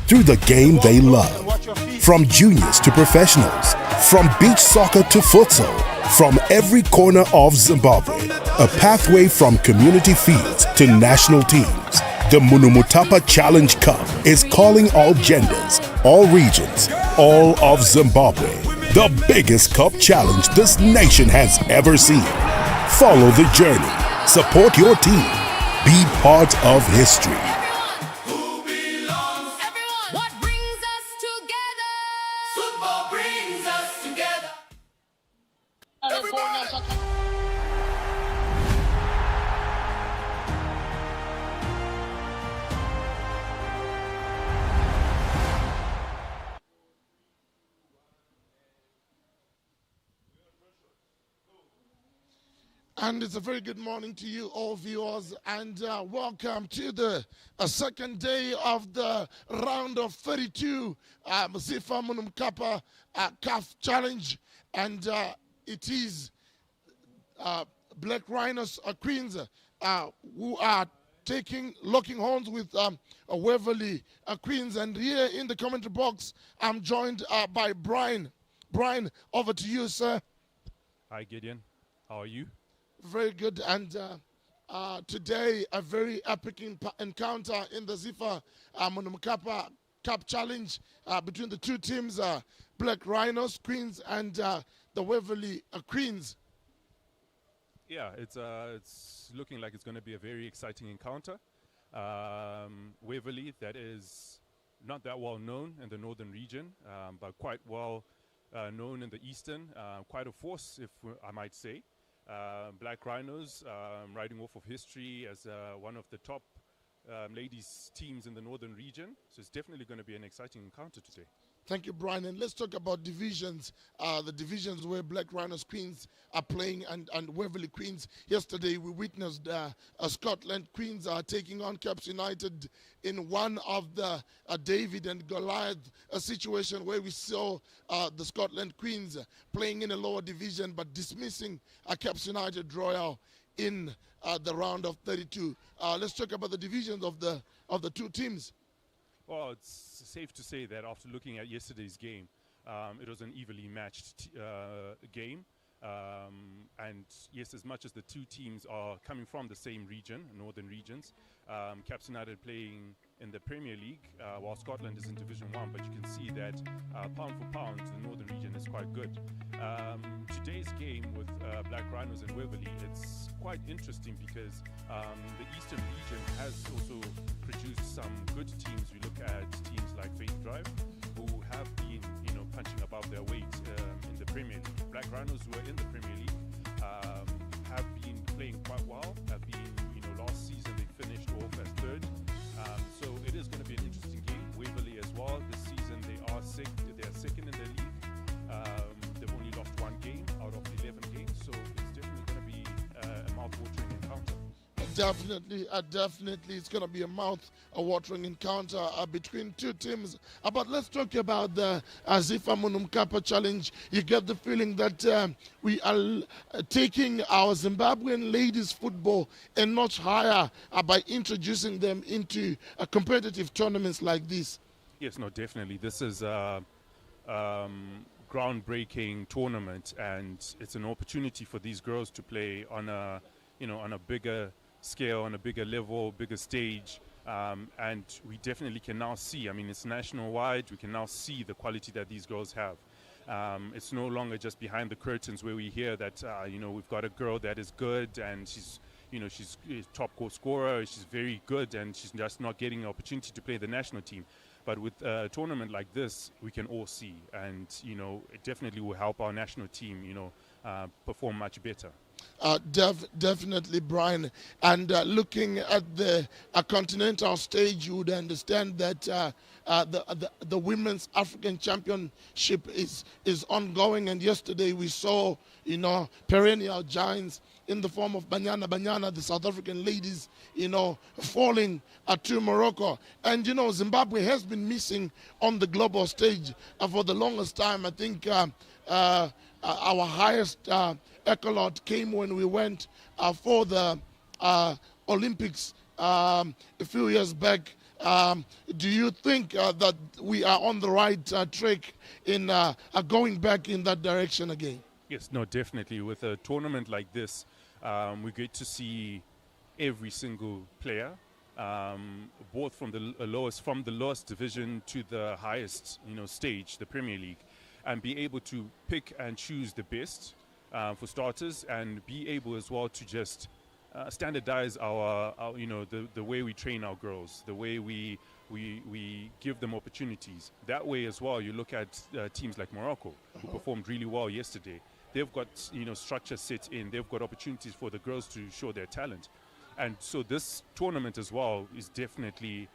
through the game they love. From juniors to professionals, from beach soccer to futsal, from every corner of Zimbabwe, a pathway from community fields to national teams. The Munhumutapa Challenge Cup is calling all genders, all regions, all of Zimbabwe. The biggest cup challenge this nation has ever seen. Follow the journey, support your team, be part of history. And it's a very good morning to you all viewers, and welcome to the second day of the round of 32 Masifa Munhumutapa CAF Challenge, and it is Black Rhinos Queens who are locking horns with Waverly Queens. And here in the commentary box, I'm joined by Brian. Brian, over to you, sir. Hi, Gideon. How are you? Very good, and today a very epic encounter in the Zifa Munhumutapa Cup Challenge between the two teams, Black Rhinos Queens and the Waverly Queens. Yeah, it's looking like it's going to be a very exciting encounter. Waverly, that is not that well known in the northern region, but quite well known in the eastern, quite a force, if I might say. Black Rhinos riding off of history as one of the top ladies teams in the northern region. So it's definitely going to be an exciting encounter today. Thank you, Brian. And let's talk about divisions. The divisions where Black Rhinos Queens are playing and Waverly Queens. Yesterday we witnessed Scottland Queens are taking on Caps United in one of the David and Goliath situation where we saw the Scottland Queens playing in a lower division but dismissing Caps United Royal in the round of 32. Let's talk about the divisions of the two teams. Well, it's safe to say that after looking at yesterday's game, it was an evenly matched game. And yes, as much as the two teams are coming from the same region, northern regions, Caps United playing in the Premier League, while Scotland is in Division 1, but you can see that pound for pound, the northern region is quite good. Today's game with Black Rhinos and Waverly, it's quite interesting because the eastern region has also produced some good teams. We look at teams like Faith Drive, who have been, punching above their weight in the Premier League. Black Rhinos, who are in the Premier League, have been playing quite well. Have been, last season they finished off as third. So it is going to be an interesting game. Waverly as well. This season they are second in the league. They've only lost one game out of 11 games. So it's definitely going to be a mouth-watering encounter. Definitely, it's going to be a mouth-watering encounter between two teams. But let's talk about the Zifa Munhumutapa Challenge. You get the feeling that we are taking our Zimbabwean ladies football a notch higher by introducing them into competitive tournaments like this. Yes, no, definitely. This is a groundbreaking tournament, and it's an opportunity for these girls to play on a bigger scale, on a bigger level, bigger stage, and we definitely can now see, it's national wide, we can now see the quality that these girls have. It's no longer just behind the curtains where we hear that we've got a girl that is good and she's a top goal scorer, she's very good, and she's just not getting an opportunity to play the national team. But with a tournament like this, we can all see, and it definitely will help our national team perform much better. Definitely, Brian. And looking at the continental stage, you would understand that the Women's African Championship is ongoing. And yesterday we saw, perennial giants in the form of Banyana, the South African ladies, falling to Morocco. And, Zimbabwe has been missing on the global stage for the longest time. I think our highest accolade came when we went for the Olympics a few years back Do you think that we are on the right track in going back in that direction again? Yes, no, definitely. With a tournament like this, we get to see every single player, both from the lowest division to the highest, stage, the Premier League, and be able to pick and choose the best for starters, and be able as well to just standardize our the way we train our girls, the way we give them opportunities. That way as well, you look at teams like Morocco, who performed really well yesterday. They've got structure set in. They've got opportunities for the girls to show their talent, and so this tournament as well is definitely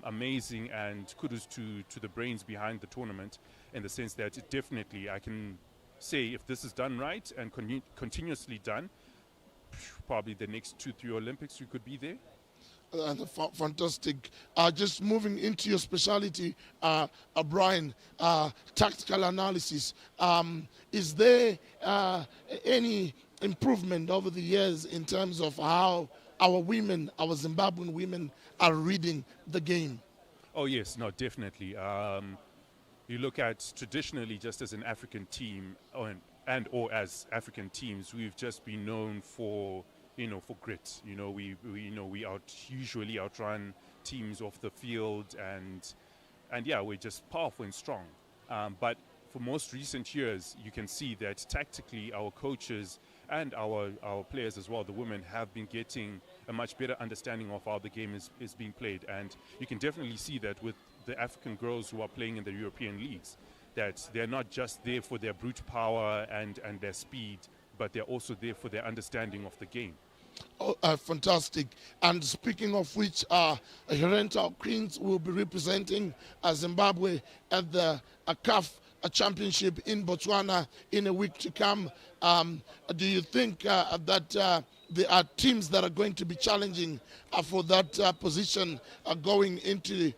amazing. And kudos to the brains behind the tournament, in the sense that it definitely, I can say, if this is done right and continuously done, probably the next 2-3 Olympics we could be there. Fantastic. Just moving into your specialty, Brian, tactical analysis. Is there any improvement over the years in terms of how our Zimbabwean women, are reading the game? Oh yes, no, definitely. You look at traditionally, just as an African team, or as African teams, we've just been known for for grit. We usually outrun teams off the field, and yeah, we're just powerful and strong. But for most recent years, you can see that tactically our coaches and our players as well, the women, have been getting a much better understanding of how the game is being played. And you can definitely see that with the African girls who are playing in the European leagues, that they're not just there for their brute power and their speed, but they're also there for their understanding of the game. Oh, fantastic. And speaking of which, Hirenta Queens will be representing Zimbabwe at the CAF Championship in Botswana in a week to come. Do you think that there are teams that are going to be challenging for that position going into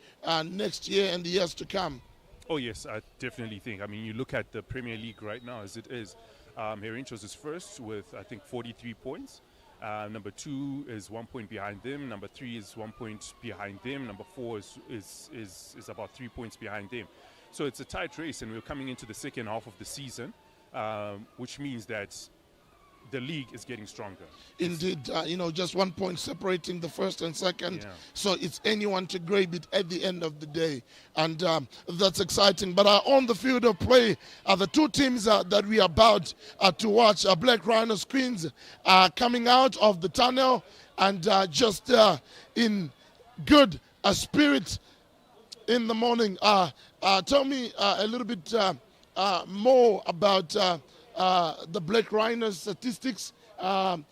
next year and the years to come? Oh yes, I definitely think. I mean, you look at the Premier League right now as it is. Herichos is first with, I think, 43 points. Number 2 is 1 point behind them. Number 3 is 1 point behind them. Number 4 is about 3 points behind them. So it's a tight race, and we're coming into the second half of the season, which means that the league is getting stronger. Indeed, just 1 point separating the first and second. Yeah. So it's anyone to grab it at the end of the day. And that's exciting. But on the field of play, the two teams that we are about to watch, Black Rhinos Queens, coming out of the tunnel and just in good spirit in the morning. Tell me a little bit more about the Black Rhinos statistics from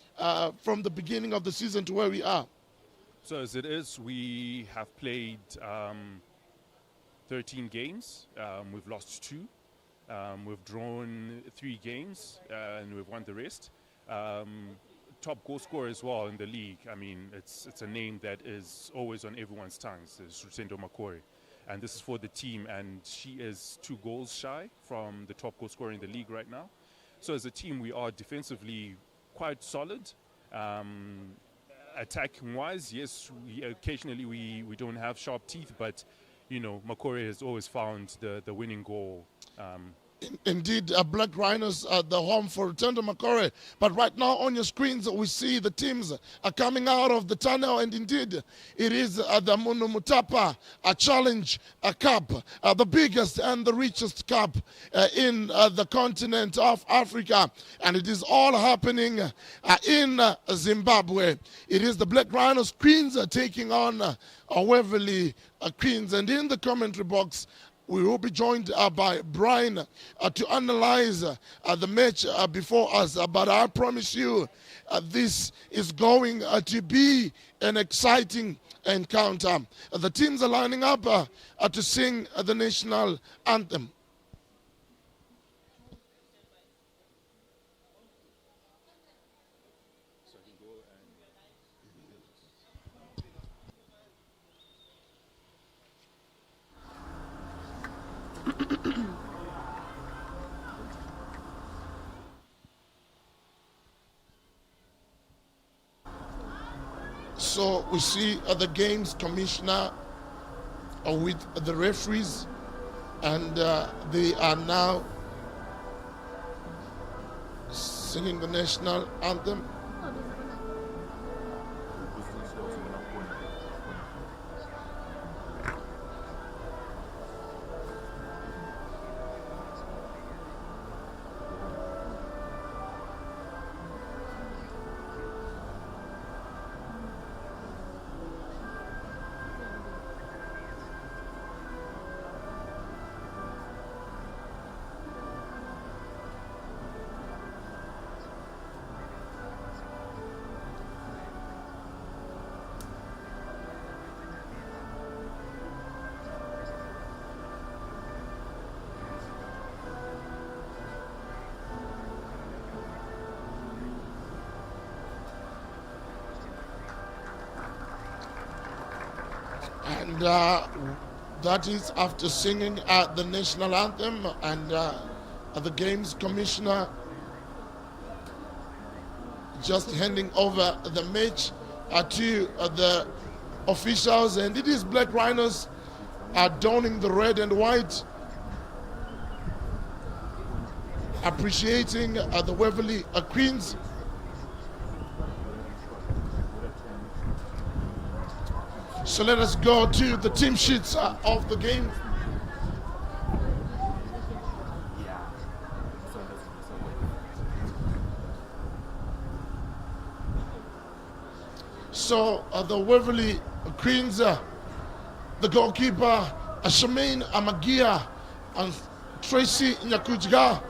the beginning of the season to where we are. So as it is, we have played 13 games. We've lost 2. We've drawn 3 games, and we've won the rest. Top goal scorer as well in the league. I mean, it's a name that is always on everyone's tongues. It's Rusendo Makore. And this is for the team, and she is 2 goals shy from the top goal scorer in the league right now. So as a team, we are defensively quite solid. Attacking-wise, yes, occasionally we don't have sharp teeth, but Makore has always found the winning goal. Indeed, Black Rhinos, the home for Tendo Makore. But right now on your screens, we see the teams are coming out of the tunnel, and indeed, it is the Munhumutapa Challenge Cup, the biggest and the richest cup in the continent of Africa. And it is all happening in Zimbabwe. It is the Black Rhinos Queens taking on Waverly Queens. And in the commentary box, we will be joined by Brian to analyze the match before us. But I promise you, this is going to be an exciting encounter. The teams are lining up to sing the national anthem. So we see the games commissioner with the referees, and they are now singing the national anthem. And that is after singing the national anthem, and the games commissioner just handing over the match to the officials, and it is Black Rhinos donning the red and white, appreciating the Waverly Queens. So let us go to the team sheets of the game. So the Waverly Queens, the goalkeeper, Shemaine Amagia, and Tracy Nyakujga,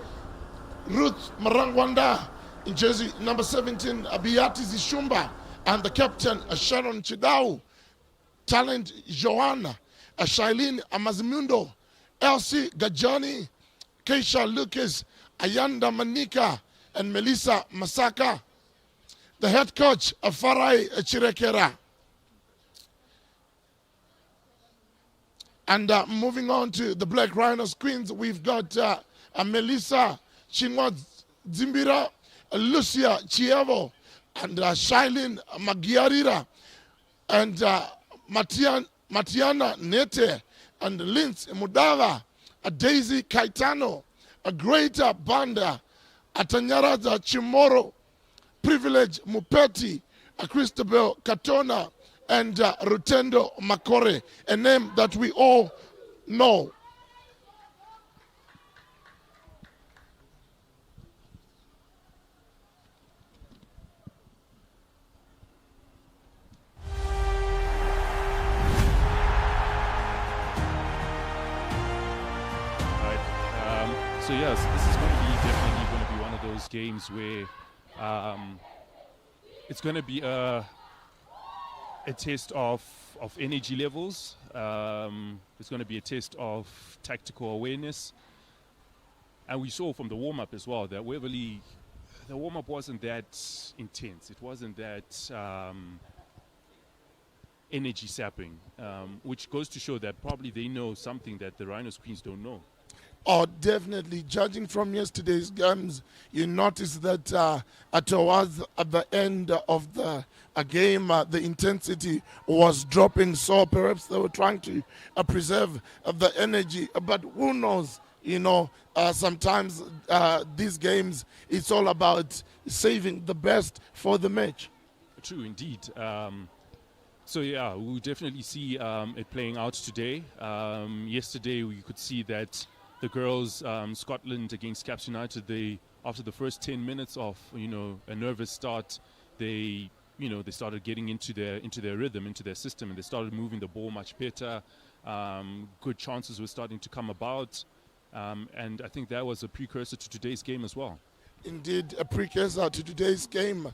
Ruth Marangwanda, in jersey number 17, Abiati Zishumba, and the captain, Sharon Chidau. Talent Joanna, Shailene Amazimundo, Elsie Gajani, Keisha Lucas, Ayanda Manika, and Melissa Masaka. The head coach, Farai Chirekera. And moving on to the Black Rhinos Queens, we've got Melissa Chingwa Zimbira, Lucia Chievo, and Shailene Magiarira, and Matiana Nete, and Linz Mudava, a Daisy Kaitano, a Greater Banda, a Tanyaraza Chimoro, Privilege Mupeti, a Christabel Katona, and Rutendo Makore, a name that we all know. So yes, this is definitely going to be one of those games where it's going to be a test of energy levels. It's going to be a test of tactical awareness. And we saw from the warm-up as well that Waverly, the warm-up wasn't that intense. It wasn't that energy sapping, which goes to show that probably they know something that the Rhinos Queens don't know. Oh, definitely. Judging from yesterday's games, you notice that towards the end of the game, the intensity was dropping. So perhaps they were trying to preserve the energy. But who knows? You know, sometimes these games, it's all about saving the best for the match. True, indeed. So yeah, we'll definitely see it playing out today. Yesterday, we could see that the girls, Scotland against Caps United, after the first 10 minutes of a nervous start, they started getting into their rhythm, into their system, and they started moving the ball much better. Good chances were starting to come about, and I think that was a precursor to today's game as well. Indeed, a precursor to today's game.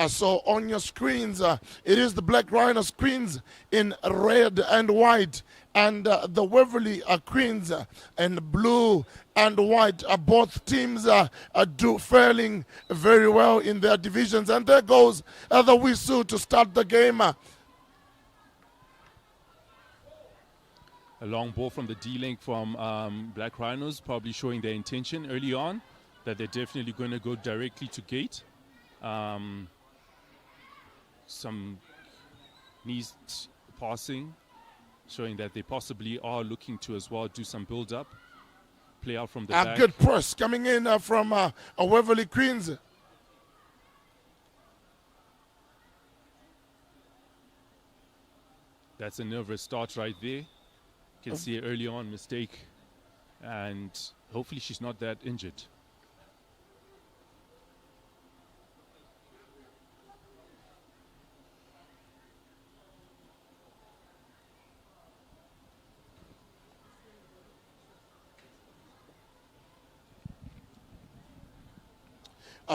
So on your screens, it is the Black Rhinos Queens in red and white, and the Waverly Queens in blue and white. Both teams do faring very well in their divisions. And there goes the whistle to start the game. A long ball from the D-link from Black Rhinos, probably showing their intention early on, that they're definitely going to go directly to gate. Some knees passing, showing that they possibly are looking to as well do some build-up, play out from the A back. good press coming in from Waverly Queens. That's a nervous start right there. You can see an early on mistake, and hopefully she's not that injured.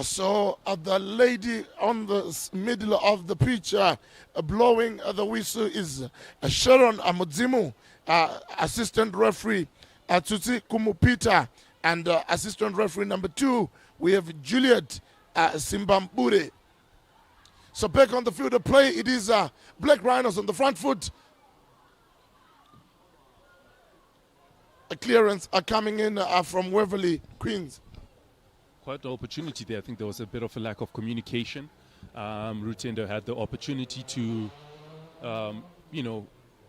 So the lady on the middle of the pitch blowing the whistle is Sharon Amudzimu, assistant referee Tutsi Kumupita, and assistant referee number 2, we have Juliet Simbambure. So back on the field of play, it is Black Rhinos on the front foot. A clearance coming in from Waverly Queens. Quite the opportunity there. I think there was a bit of a lack of communication. Rutendo had the opportunity to,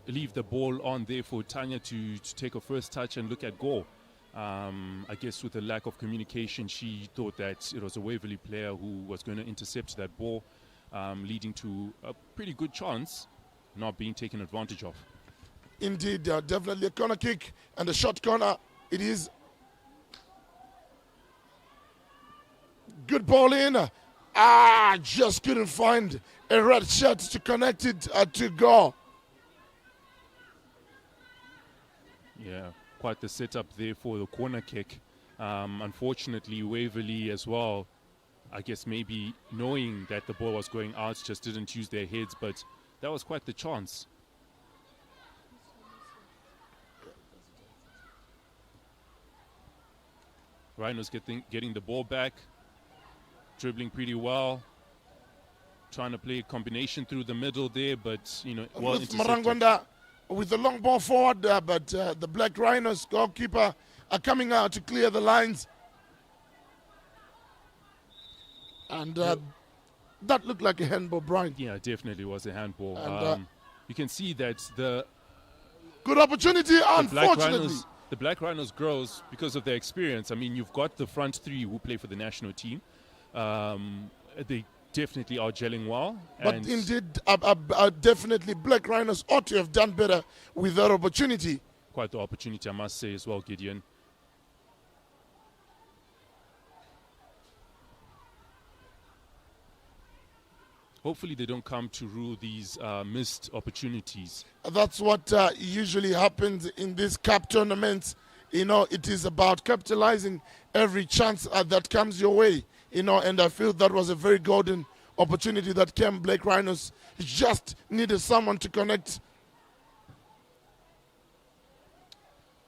leave the ball on there for Tanya to take a first touch and look at goal. I guess with the lack of communication, she thought that it was a Waverly player who was going to intercept that ball, leading to a pretty good chance not being taken advantage of. Indeed, definitely a corner kick and a short corner. It is. Good ball in. Just couldn't find a red shirt to connect it to goal. Yeah, quite the setup there for the corner kick. Unfortunately, Waverly as well, I guess maybe knowing that the ball was going out, just didn't use their heads, but that was quite the chance. Rhinos getting the ball back. Dribbling pretty well, trying to play a combination through the middle there, but well Marangwanda with the long ball forward, but the Black Rhinos goalkeeper are coming out to clear the lines, and that looked like a handball, Brian. Yeah, definitely was a handball. And, you can see that the good opportunity, unfortunately. The Black Rhinos grows because of their experience. I mean, you've got the front 3 who play for the national team. They definitely are gelling well. But indeed, definitely Black Rhinos ought to have done better with that opportunity. Quite the opportunity, I must say, as well, Gideon. Hopefully they don't come to rule these missed opportunities. That's what usually happens in these cup tournaments. It is about capitalizing every chance that comes your way. And I feel that was a very golden opportunity that came. Black Rhinos just needed someone to connect.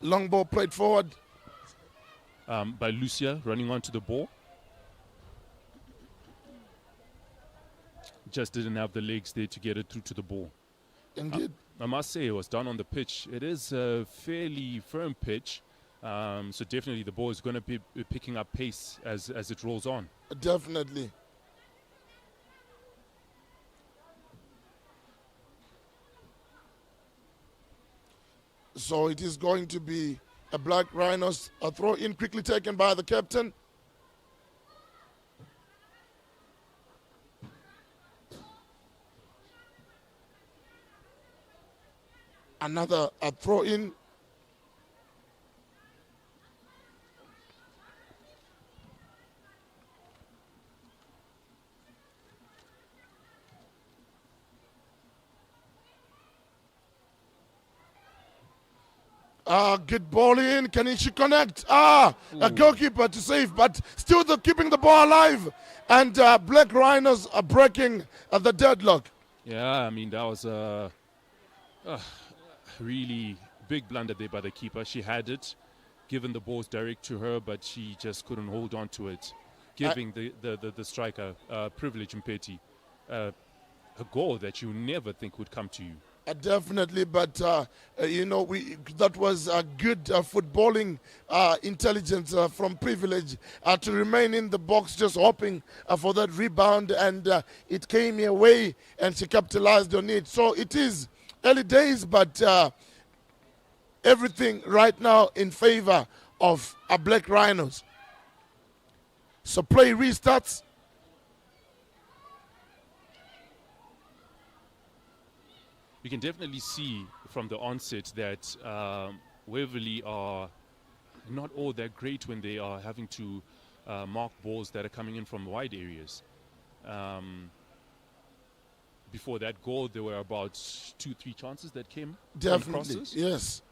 Long ball played forward. By Lucia running onto the ball. Just didn't have the legs there to get it through to the ball. Indeed. I must say it was done on the pitch. It is a fairly firm pitch. So definitely the ball is going to be picking up pace as it rolls on. Definitely. So it is going to be a Black Rhinos, a throw in quickly taken by the captain. Another throw in. Good ball in. Can she connect? A goalkeeper to save, but still keeping the ball alive. And Black Rhinos are breaking the deadlock. Yeah, I mean, that was a really big blunder there by the keeper. She had it, given the balls direct to her, but she just couldn't hold on to it, giving the striker privilege and pity. A goal that you never think would come to you. Definitely, but that was a good footballing intelligence from Privilege to remain in the box, just hoping for that rebound, and it came her way, and she capitalized on it. So it is early days, but everything right now in favor of our Black Rhinos. So play restarts. You can definitely see from the onset that Waverly are not all that great when they are having to mark balls that are coming in from wide areas. Before that goal, there were about 2-3 chances that came from crosses. Yes.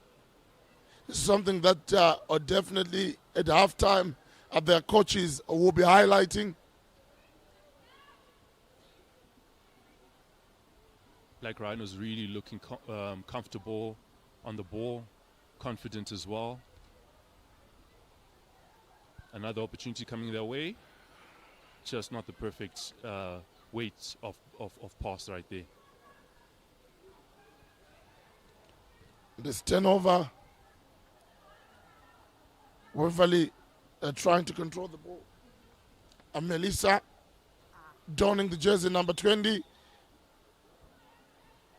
Something that are definitely at halftime their coaches will be highlighting. Black Rhinos really looking comfortable on the ball, confident as well. Another opportunity coming their way. Just not the perfect weight of pass right there. This turnover. Waverly trying to control the ball. And Melissa donning the jersey number 20.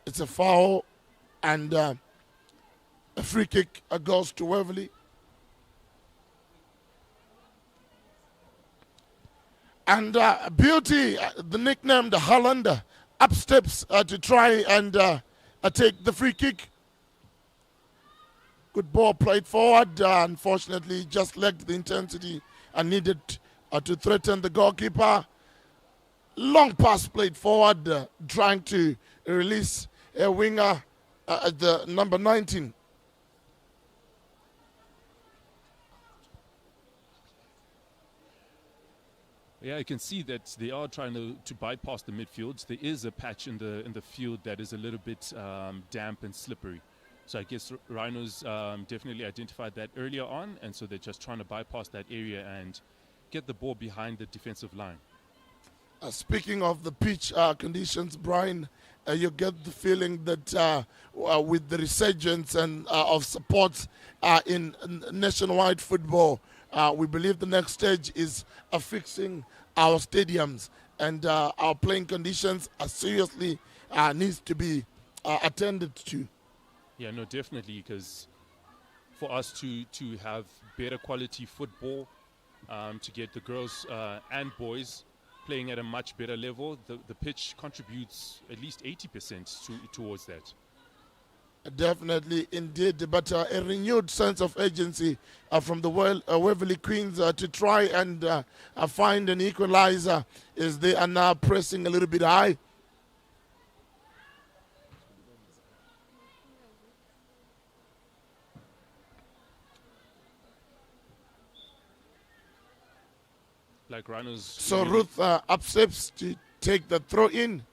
It's a foul, and a free kick goes to Waverly. And Beauty, the nickname the Hollander, up steps to try and take the free kick. Good ball played forward. Unfortunately, just lacked the intensity and needed to threaten the goalkeeper. Long pass played forward, trying to release a winger at the number 19. Yeah, you can see that they are trying to bypass the midfield. There is a patch in the field that is a little bit damp and slippery. So I guess Rhinos definitely identified that earlier on, and so they're just trying to bypass that area and get the ball behind the defensive line. Speaking of the pitch conditions, Brian, you get the feeling that with the resurgence and of support in nationwide football, we believe the next stage is fixing our stadiums, and our playing conditions seriously needs to be attended to. Yeah, no, definitely, because for us to have better quality football, to get the girls and boys playing at a much better level, the pitch contributes at least 80% towards that. Definitely, indeed, but a renewed sense of urgency from the Waverly Queens to try and find an equalizer as they are now pressing a little bit high. Like Rhinos. So Ruth up steps to take the throw in.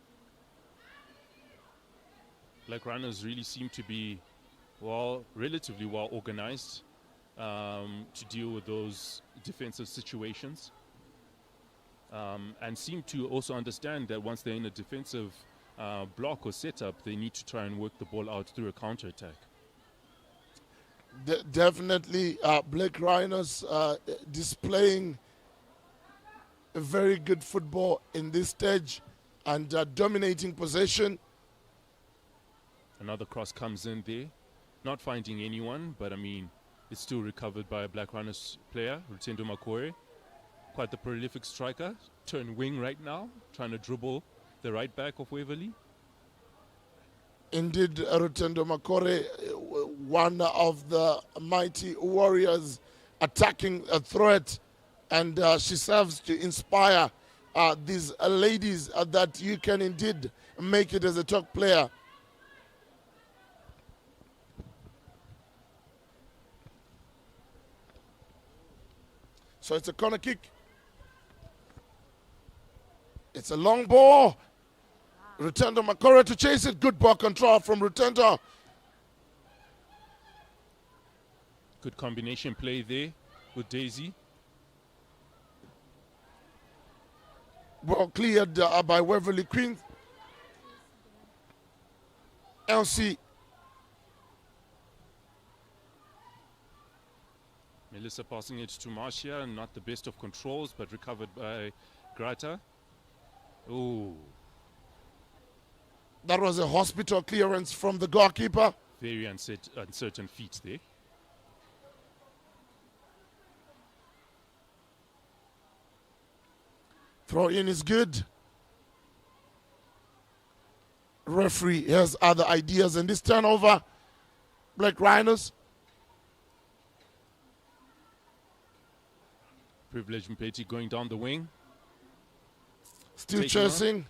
Like Rhinos really seem to be relatively well organized to deal with those defensive situations, and seem to also understand that once they're in a defensive block or setup, they need to try and work the ball out through a counter-attack. Definitely, Black Rhinos displaying a very good football in this stage and dominating possession. Another cross comes in there, not finding anyone, but I mean, it's still recovered by a Black Rhinos player, Rutendo Makore. Quite the prolific striker, turn wing right now, trying to dribble the right back of Waverly. Indeed, Rutendo Makore, one of the mighty warriors attacking a threat, and she serves to inspire these ladies that you can indeed make it as a top player. So it's a corner kick. It's a long ball. Rutendo Makore to chase it. Good ball control from Rutendo. Good combination play there with Daisy. Ball cleared by Waverly Queens. LC. Melissa passing it to Marcia, not the best of controls, but recovered by Grata. Oh. That was a hospital clearance from the goalkeeper. Very uncertain feet there. Throw in is good. Referee has other ideas, and this turnover, Black Rhinos. Privilege Mpeti going down the wing. Still Taking chasing.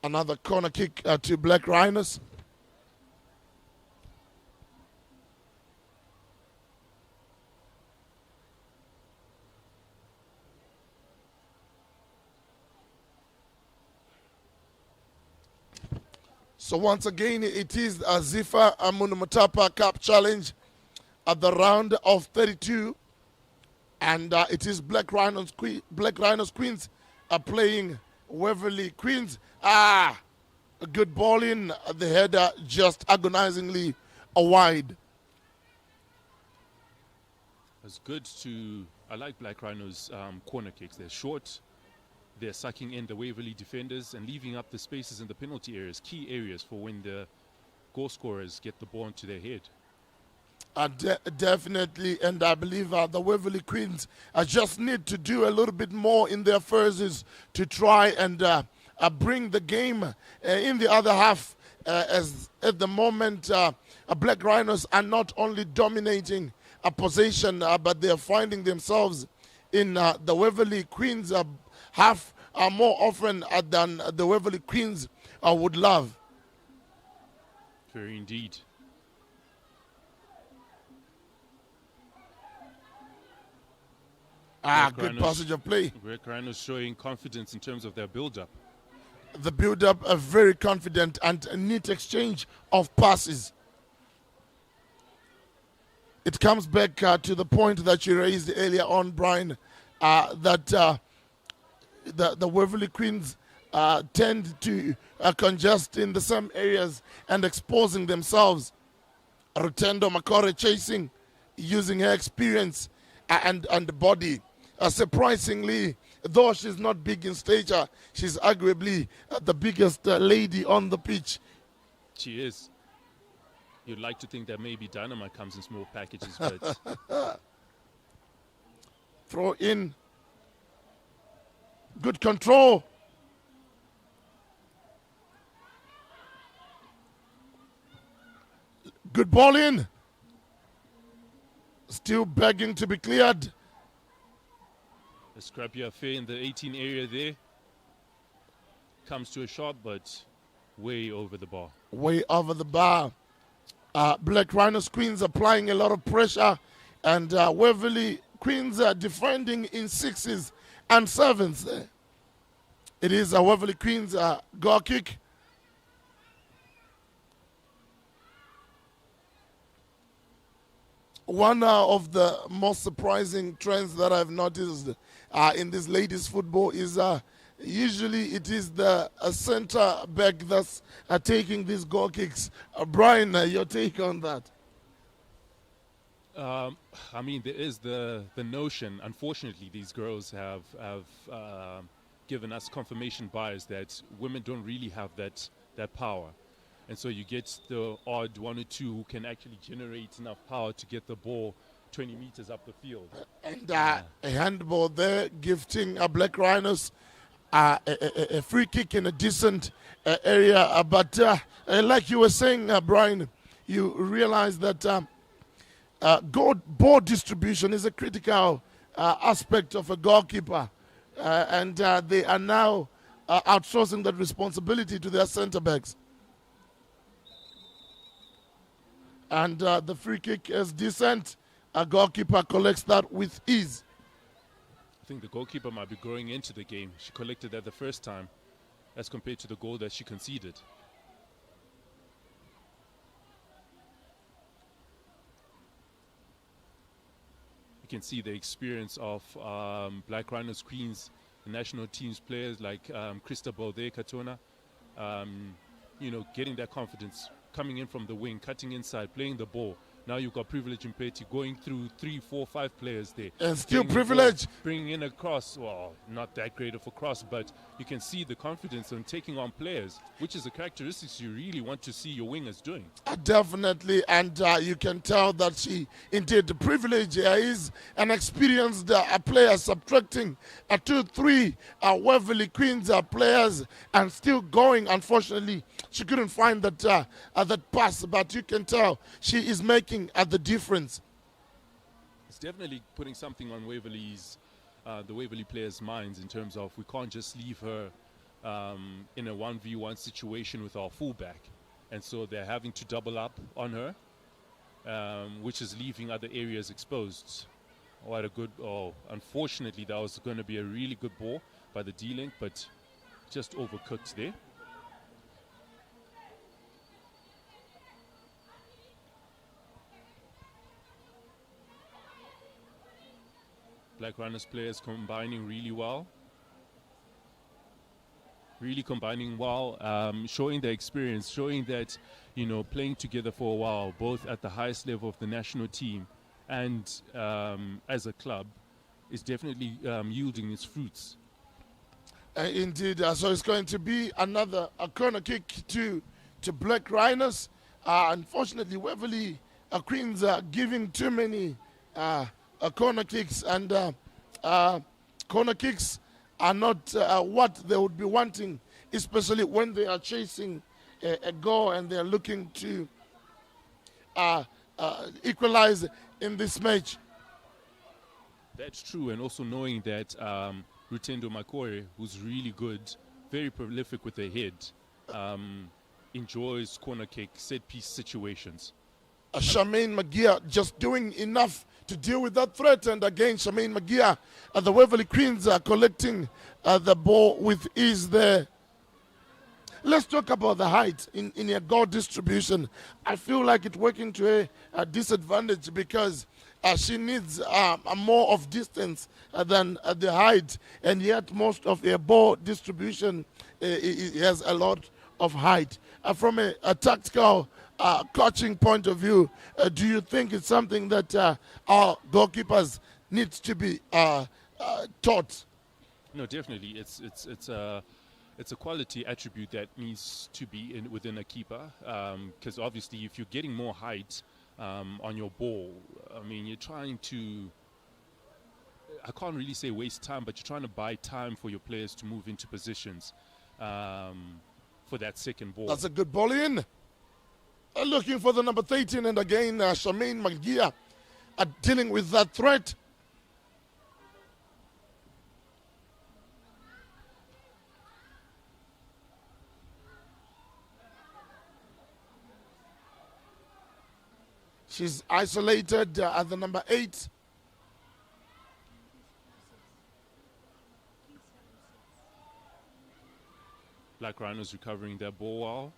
Another corner kick to Black Rhinos. So once again, it is a Zifa Munhumutapa Cup Challenge at the round of 32. And it is Black Rhinos Queens are playing Waverly Queens. A good ball in. The header just agonizingly wide. It's good to... I like Black Rhinos' corner kicks. They're short. They're sucking in the Waverly defenders and leaving up the spaces in the penalty areas, key areas for when the goal scorers get the ball into their head. Definitely, and I believe the Waverly Queens just need to do a little bit more in their phases to try and bring the game in the other half. As at the moment, Black Rhinos are not only dominating a possession, but they are finding themselves in the Waverly Queens half more often than the Waverly Queens would love. Very indeed. Good passage of play. Black Rhinos showing confidence in terms of their build-up. The build-up, a very confident and a neat exchange of passes. It comes back to the point that you raised earlier on, Brian, that the Waverly Queens tend to congest in the same areas and exposing themselves. Rutendo Makore chasing, using her experience and body. Surprisingly, though she's not big in stature, she's arguably the biggest lady on the pitch. She is. You'd like to think that maybe dynamite comes in small packages, but... Throw in. Good control. Good ball in. Still begging to be cleared. A scrappy affair in the 18 area there. Comes to a shot, but way over the bar. Way over the bar. Black Rhinos Queens applying a lot of pressure, and Waverly Queens are defending in 6s and 7s there. It is a Waverly Queens goal kick. One of the most surprising trends that I've noticed in this ladies' football is usually it is the center back that's taking these goal kicks. Brian, your take on that? I mean, there is the notion, unfortunately, these girls have given us confirmation bias that women don't really have that power. And so you get the odd one or two who can actually generate enough power to get the ball 20 meters up the field. And a handball there, gifting Black Rhinos a free kick in a decent area. But like you were saying, Brian, you realize that ball distribution is a critical aspect of a goalkeeper. And they are now outsourcing that responsibility to their center backs. And the free kick is decent. A goalkeeper collects that with ease. I think the goalkeeper might be growing into the game. She collected that the first time as compared to the goal that she conceded. You can see the experience of Black Rhinos Queens, the national team's players like Christabel there, Katona, you know, getting that confidence, coming in from the wing, cutting inside, playing the ball, Now you've got Privilege and Petty going through 3, 4, 5 players there. And still Privilege. Bringing in a cross. Well, not that great of a cross, but you can see the confidence on taking on players, which is the characteristics you really want to see your wingers doing. Definitely, and you can tell that she indeed the Privilege is an experienced player, subtracting 2, 3 Waverly Queens players and still going. Unfortunately, she couldn't find that pass, but you can tell she is making the difference. It's definitely putting something on Waverly's, the Waverly players' minds in terms of we can't just leave her in a 1v1 situation with our fullback, and so they're having to double up on her, which is leaving other areas exposed. What a good! Oh, unfortunately, that was going to be a really good ball by the D-Link, but just overcooked there. Black Rhinos players combining really well. Really combining well, showing their experience, showing that, you know, playing together for a while, both at the highest level of the national team and as a club, is definitely yielding its fruits. Indeed, so it's going to be another corner kick to Black Rhinos. Unfortunately, Waverly Queens are giving too many corner kicks, and corner kicks are not what they would be wanting, especially when they are chasing a goal and they are looking to equalize in this match. That's true, and also knowing that Rutendo Makore, who's really good, very prolific with the head, enjoys corner kick, set-piece situations. Charmaine Magia just doing enough to deal with that threat, and again Charmaine Magia, the Waverly Queens are collecting the ball with ease there. Let's talk about the height in your goal distribution. I feel like it's working to a disadvantage because she needs more of distance than the height, and yet most of her ball distribution has a lot of height. From a tactical coaching point of view, do you think it's something that our goalkeepers need to be taught? No, definitely. It's a quality attribute that needs to be within a keeper, because obviously if you're getting more height on your ball, I mean, you're trying to, I can't really say waste time, but you're trying to buy time for your players to move into positions for that second ball. That's a good ball in. Looking for the number 13, and again Charmaine Magia dealing with that threat. She's isolated at the number 8. Black Rhinos recovering their ball well.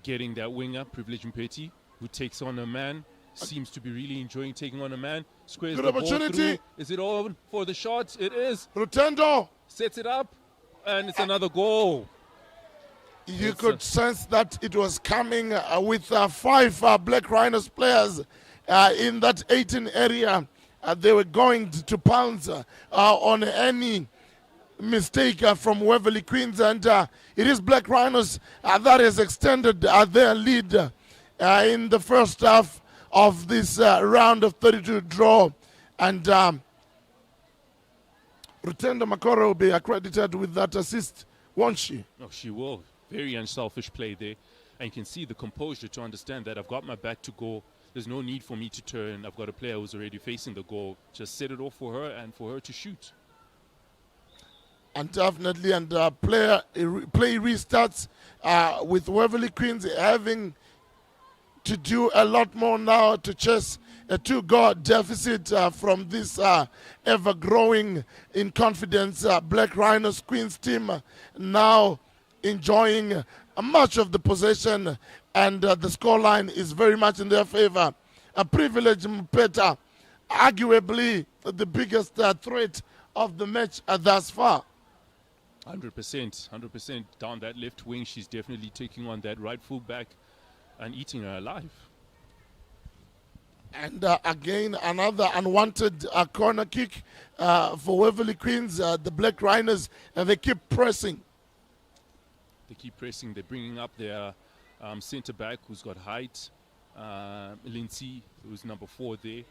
Getting that winger, Privilege Mpeti, who takes on a man, seems to be really enjoying taking on a man. Squares good the opportunity. Ball through. Is it on for the shot? It is. Rutendo Sets it up, and it's another goal. You could sense that it was coming with 5 Black Rhinos players in that 18 area. They were going to pounce on any mistake from Waverly Queens, and it is Black Rhinos that has extended their lead in the first half of this round of 32 draw. And Rutendo Makoro will be accredited with that assist, won't she? Oh, she will. Very unselfish play there, and you can see the composure to understand that I've got my back to goal. There's no need for me to turn. I've got a player who's already facing the goal. Just set it off for her and for her to shoot. And definitely, and play restarts with Waverly Queens having to do a lot more now to chase a 2-goal deficit from this ever-growing in confidence Black Rhinos Queens team, now enjoying much of the possession, and the scoreline is very much in their favor. Privilege Mpeta, arguably the biggest threat of the match thus far. 100% down that left wing. She's definitely taking on that right full back and eating her alive. And again, another unwanted corner kick for Waverly Queens. The Black Rhinos, they keep pressing. They're bringing up their centre back who's got height. Lindsay, who's number 4 there.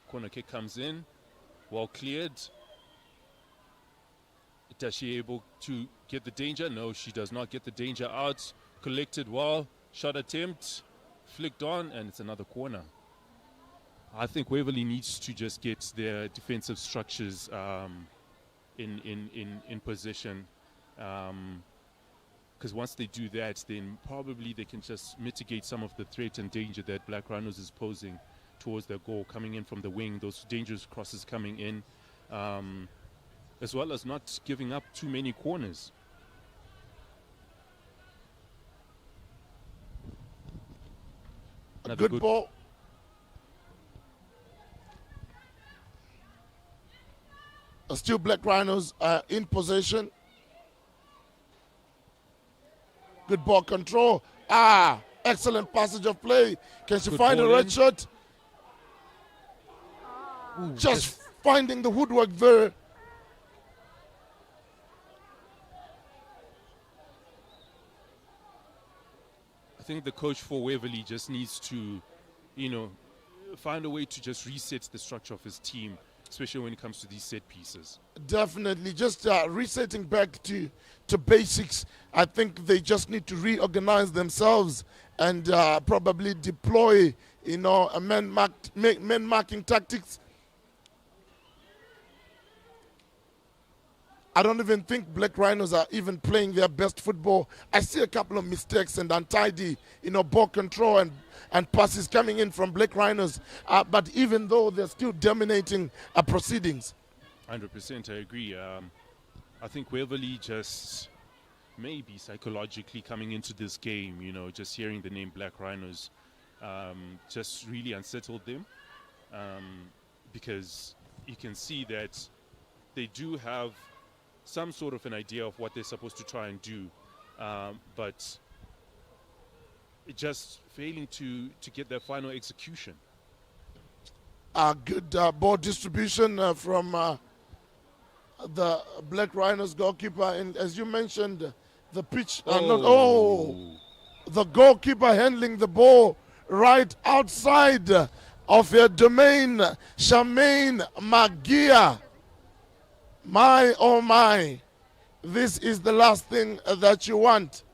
Corner kick comes in, well cleared. Does she able to get the danger? No, she does not get the danger out. Collected well, shot attempt, flicked on, and it's another corner. I think Waverly needs to just get their defensive structures in position. Because once they do that, then probably they can just mitigate some of the threat and danger that Black Rhinos is posing towards their goal, coming in from the wing, those dangerous crosses coming in, as well as not giving up too many corners. A good ball. Still Black Rhinos in possession. Good ball control. Excellent passage of play. Can she find a red shot? Ooh, just finding the woodwork there. I think the coach for Waverly just needs to, find a way to just reset the structure of his team, especially when it comes to these set pieces. Definitely. Just resetting back to basics. I think they just need to reorganize themselves and probably deploy, a men marking tactics. I don't even think Black Rhinos are even playing their best football. I see a couple of mistakes and untidy, ball control and passes coming in from Black Rhinos. But even though they're still dominating proceedings. 100%, I agree. I think Waverly just maybe psychologically coming into this game, just hearing the name Black Rhinos just really unsettled them. Because you can see that they do have some sort of an idea of what they're supposed to try and do, but just failing to get their final execution. Good ball distribution from the Black Rhinos goalkeeper, and as you mentioned, the pitch. The goalkeeper handling the ball right outside of her domain. Charmaine Magia. My, oh my, this is the last thing that you want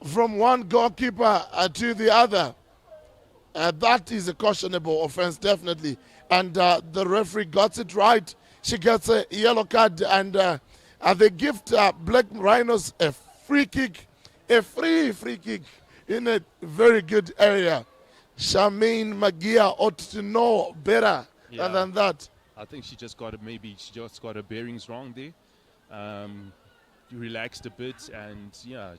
from one goalkeeper to the other. That is a cautionable offense, definitely. And the referee got it right. She gets a yellow card, and they gift Black Rhinos a free kick, a free kick in a very good area. Charmaine Magia ought to know better than that. I think she just got her bearings wrong there. Relaxed a bit and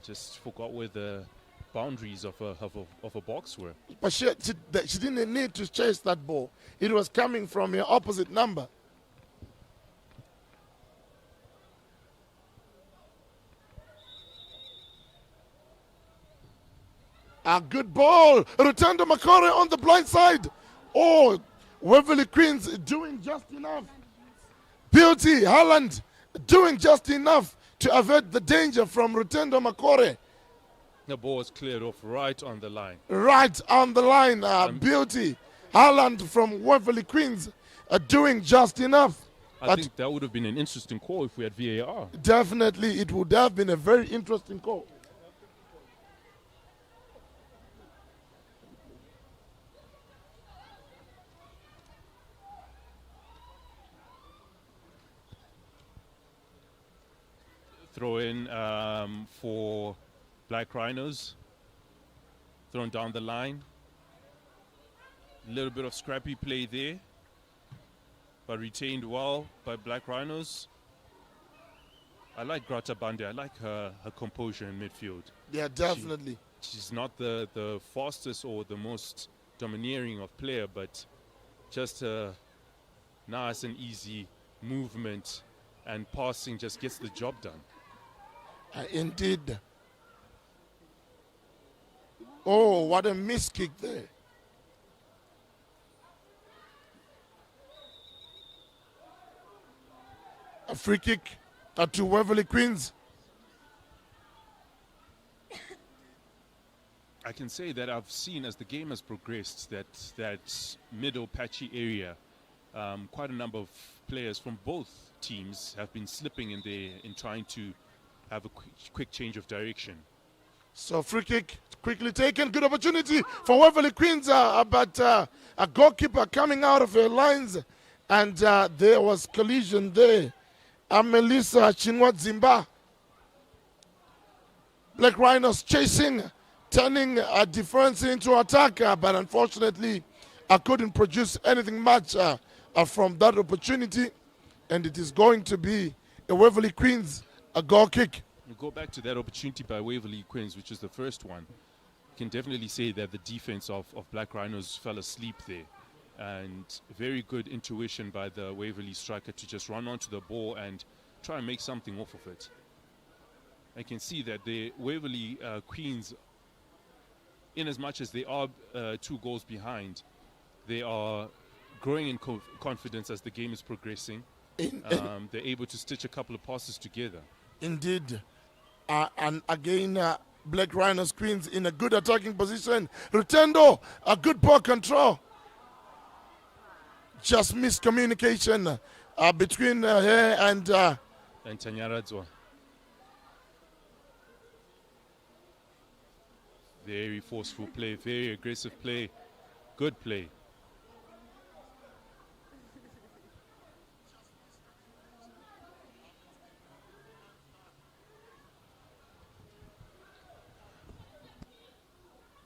just forgot where the boundaries of a box were. But she didn't need to chase that ball. It was coming from her opposite number. A good ball. Return to Makore on the blind side. Oh, Waverly Queens doing just enough. Beauty, Haaland doing just enough to avert the danger from Rutendo Makore. The ball was cleared off right on the line. Right on the line. Beauty, Haaland from Waverly Queens doing just enough. I think that would have been an interesting call if we had VAR. Definitely, it would have been a very interesting call. Throw in for Black Rhinos. Thrown down the line. A little bit of scrappy play there, but retained well by Black Rhinos. I like Grata Bande. I like her composure in midfield. Yeah, definitely. She's not the fastest or the most domineering of player, but just a nice and easy movement, and passing just gets the job done. Indeed. Oh, what a miss kick there. A free kick to Waverly Queens. I can say that I've seen, as the game has progressed, that middle patchy area, quite a number of players from both teams have been slipping in there in trying to have a quick change of direction. So free kick quickly taken. Good opportunity for Waverly Queens, but a goalkeeper coming out of her lines, and there was collision there. Melissa Chinwadzimba. Black Rhinos chasing, turning a defense into attack, but unfortunately I couldn't produce anything much from that opportunity, and it is going to be a Waverly Queens a goal kick. We go back to that opportunity by Waverly Queens, which is the first one. You can definitely say that the defense of Black Rhinos fell asleep there, and very good intuition by the Waverly striker to just run onto the ball and try and make something off of it. I can see that the Waverly Queens, in as much as they are 2 goals behind, they are growing in confidence as the game is progressing. They're able to stitch a couple of passes together. Indeed. And again, Black Rhinos Queens in a good attacking position. Rutendo, a good ball control. Just miscommunication between her and Tanyaradzwa. Very forceful play, very aggressive play, good play.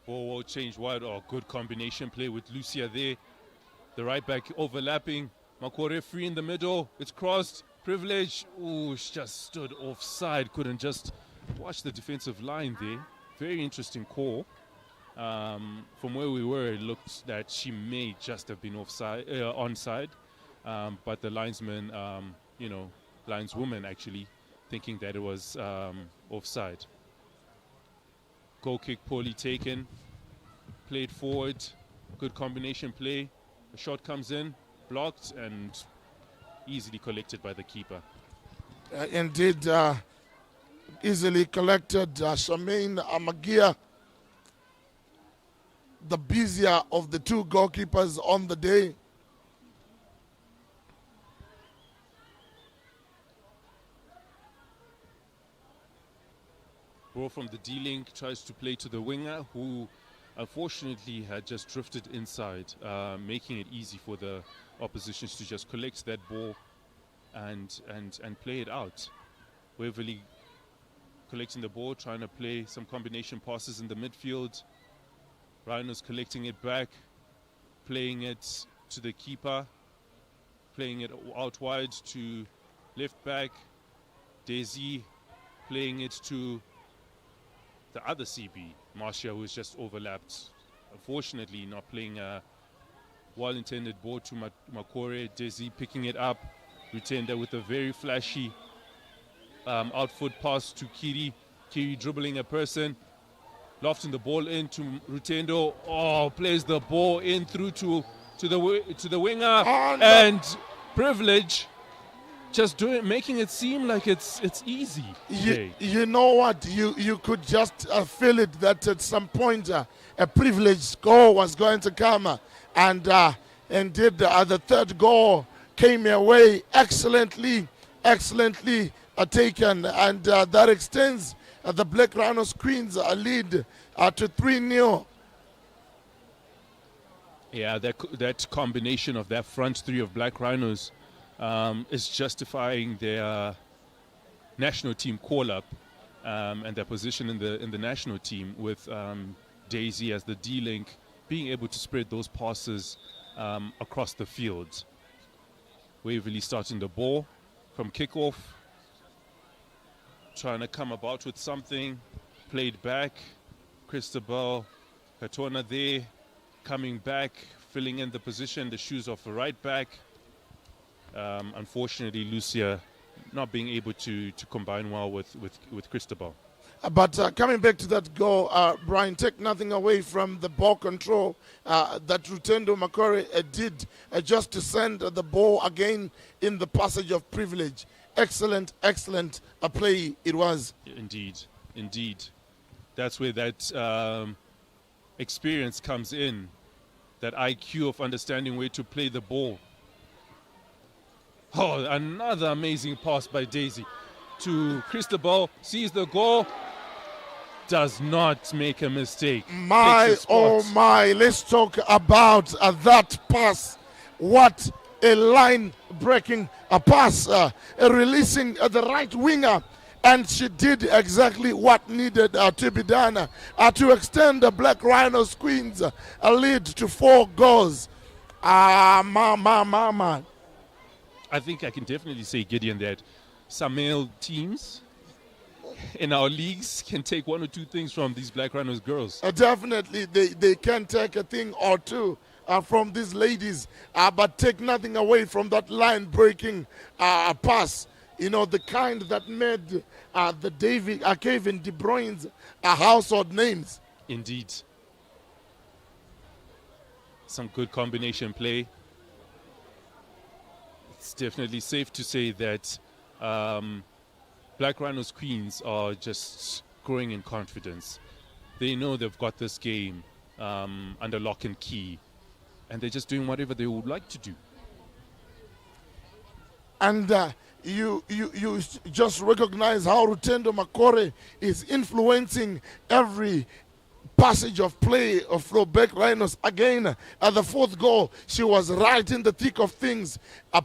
Ball change wide. Oh, good combination play with Lucia there. The right back overlapping. Makore free in the middle. It's crossed. Privilege. Ooh, she just stood offside. Couldn't just watch the defensive line there. Very interesting call. From where we were, it looked that she may just have been onside. But the linesman, lineswoman actually, thinking that it was offside. Goal kick poorly taken, played forward, good combination play. A shot comes in, blocked, and easily collected by the keeper. Indeed, easily collected. Shamaine Amagia, the busier of the 2 goalkeepers on the day. Ball from the D-Link, tries to play to the winger, who unfortunately had just drifted inside, making it easy for the oppositions to just collect that ball and play it out. Waverly collecting the ball, trying to play some combination passes in the midfield. Rhinos collecting it back, playing it to the keeper, playing it out wide to left back. Daisy playing it to the other CB, Marcia, who was just overlapped. Unfortunately, not playing a well-intended ball to Makore. Desi picking it up. Rutenda with a very flashy outfoot pass to Kiri. Kiri dribbling a person. Lofting the ball in to Rutendo. Oh, plays the ball in through to the winger. And Privilege just making it seem like it's easy. You know what? You could just feel it that at some point a privileged goal was going to come, and indeed the third goal came away excellently taken, and that extends the Black Rhinos Queens lead to 3-0. Yeah, that combination of that front 3 of Black Rhinos is justifying their national team call-up and their position in the national team, with Daisy as the D-Link being able to spread those passes across the field. Waverly starting the ball from kickoff, trying to come about with something, played back. Christabel Katona there, coming back, filling in the position, the shoes of a right back. Unfortunately, Lucia not being able to combine well with Cristobal. But coming back to that goal, Brian, take nothing away from the ball control that Rutendo Makore did just to send the ball again in the passage of privilege. Excellent play it was. Indeed. That's where that experience comes in, that IQ of understanding where to play the ball. Oh, another amazing pass by Daisy to Cristobal, sees the goal, does not make a mistake. Oh my, let's talk about that pass. What a line-breaking pass, releasing the right winger. And she did exactly what needed to be done to extend the Black Rhinos Queens a lead to 4 goals. Man. I think I can definitely say, Gideon, that some male teams in our leagues can take 1 or 2 things from these Black Rhinos girls. Definitely, they can take a thing or two from these ladies, but take nothing away from that line-breaking pass. You know, the kind that made the Kevin De Bruyne's household names. Indeed. Some good combination play. It's definitely safe to say that Black Rhinos Queens are just growing in confidence. They know they've got this game under lock and key, and they're just doing whatever they would like to do. And you just recognize how Rutendo Makore is influencing every passage of play of Black Rhinos. Again, at the 4th goal, she was right in the thick of things,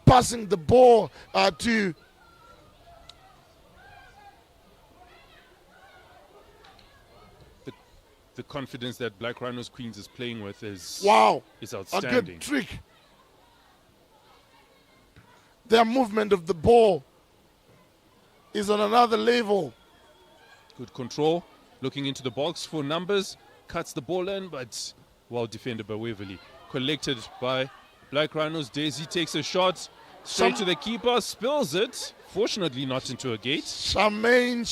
passing the ball to the confidence that Black Rhinos Queens is playing with is outstanding. A good trick. Their movement of the ball is on another level. Good control, looking into the box for numbers, cuts the ball in, but well defended by Waverly. Collected by Black Rhinos. Daisy takes a shot straight to the keeper, spills it. Fortunately not into a gate. Charmaine.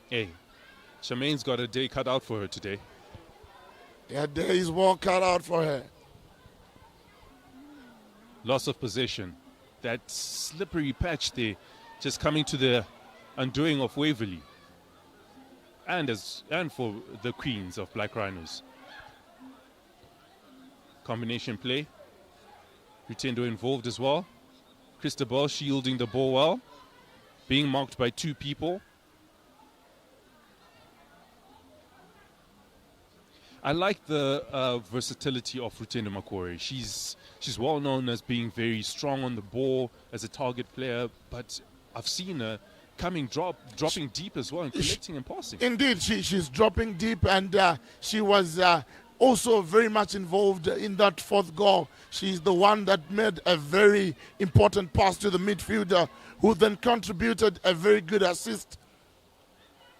Hey, Charmaine's got a day cut out for her today. Yeah, day is well cut out for her. Loss of possession. That slippery patch there, just coming to the undoing of Waverly. And for the Queens of Black Rhinos. Combination play. Rutendo involved as well. Cristobal shielding the ball well. Being marked by 2 people. I like the versatility of Rutendo Makore. She's well known as being very strong on the ball as a target player, but I've seen her dropping deep as well and collecting and passing. Indeed, she's dropping deep, and she was also very much involved in that 4th goal. She's the one that made a very important pass to the midfielder, who then contributed a very good assist.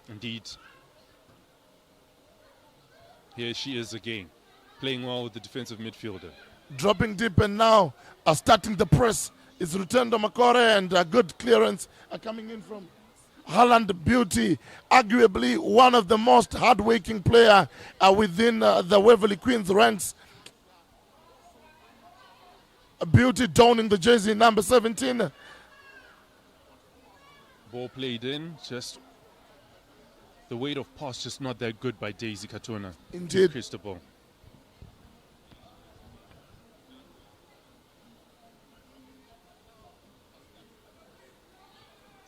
Indeed. Here she is again, playing well with the defensive midfielder. Dropping deep, and now starting the press is Rutendo Makore, and good clearance coming in from Holland Beauty, arguably one of the most hard-working player within the Waverly Queens ranks. Beauty donning the jersey number 17. Ball played in, just the weight of pass just not that good by Daisy Katona. Indeed. Cristobal.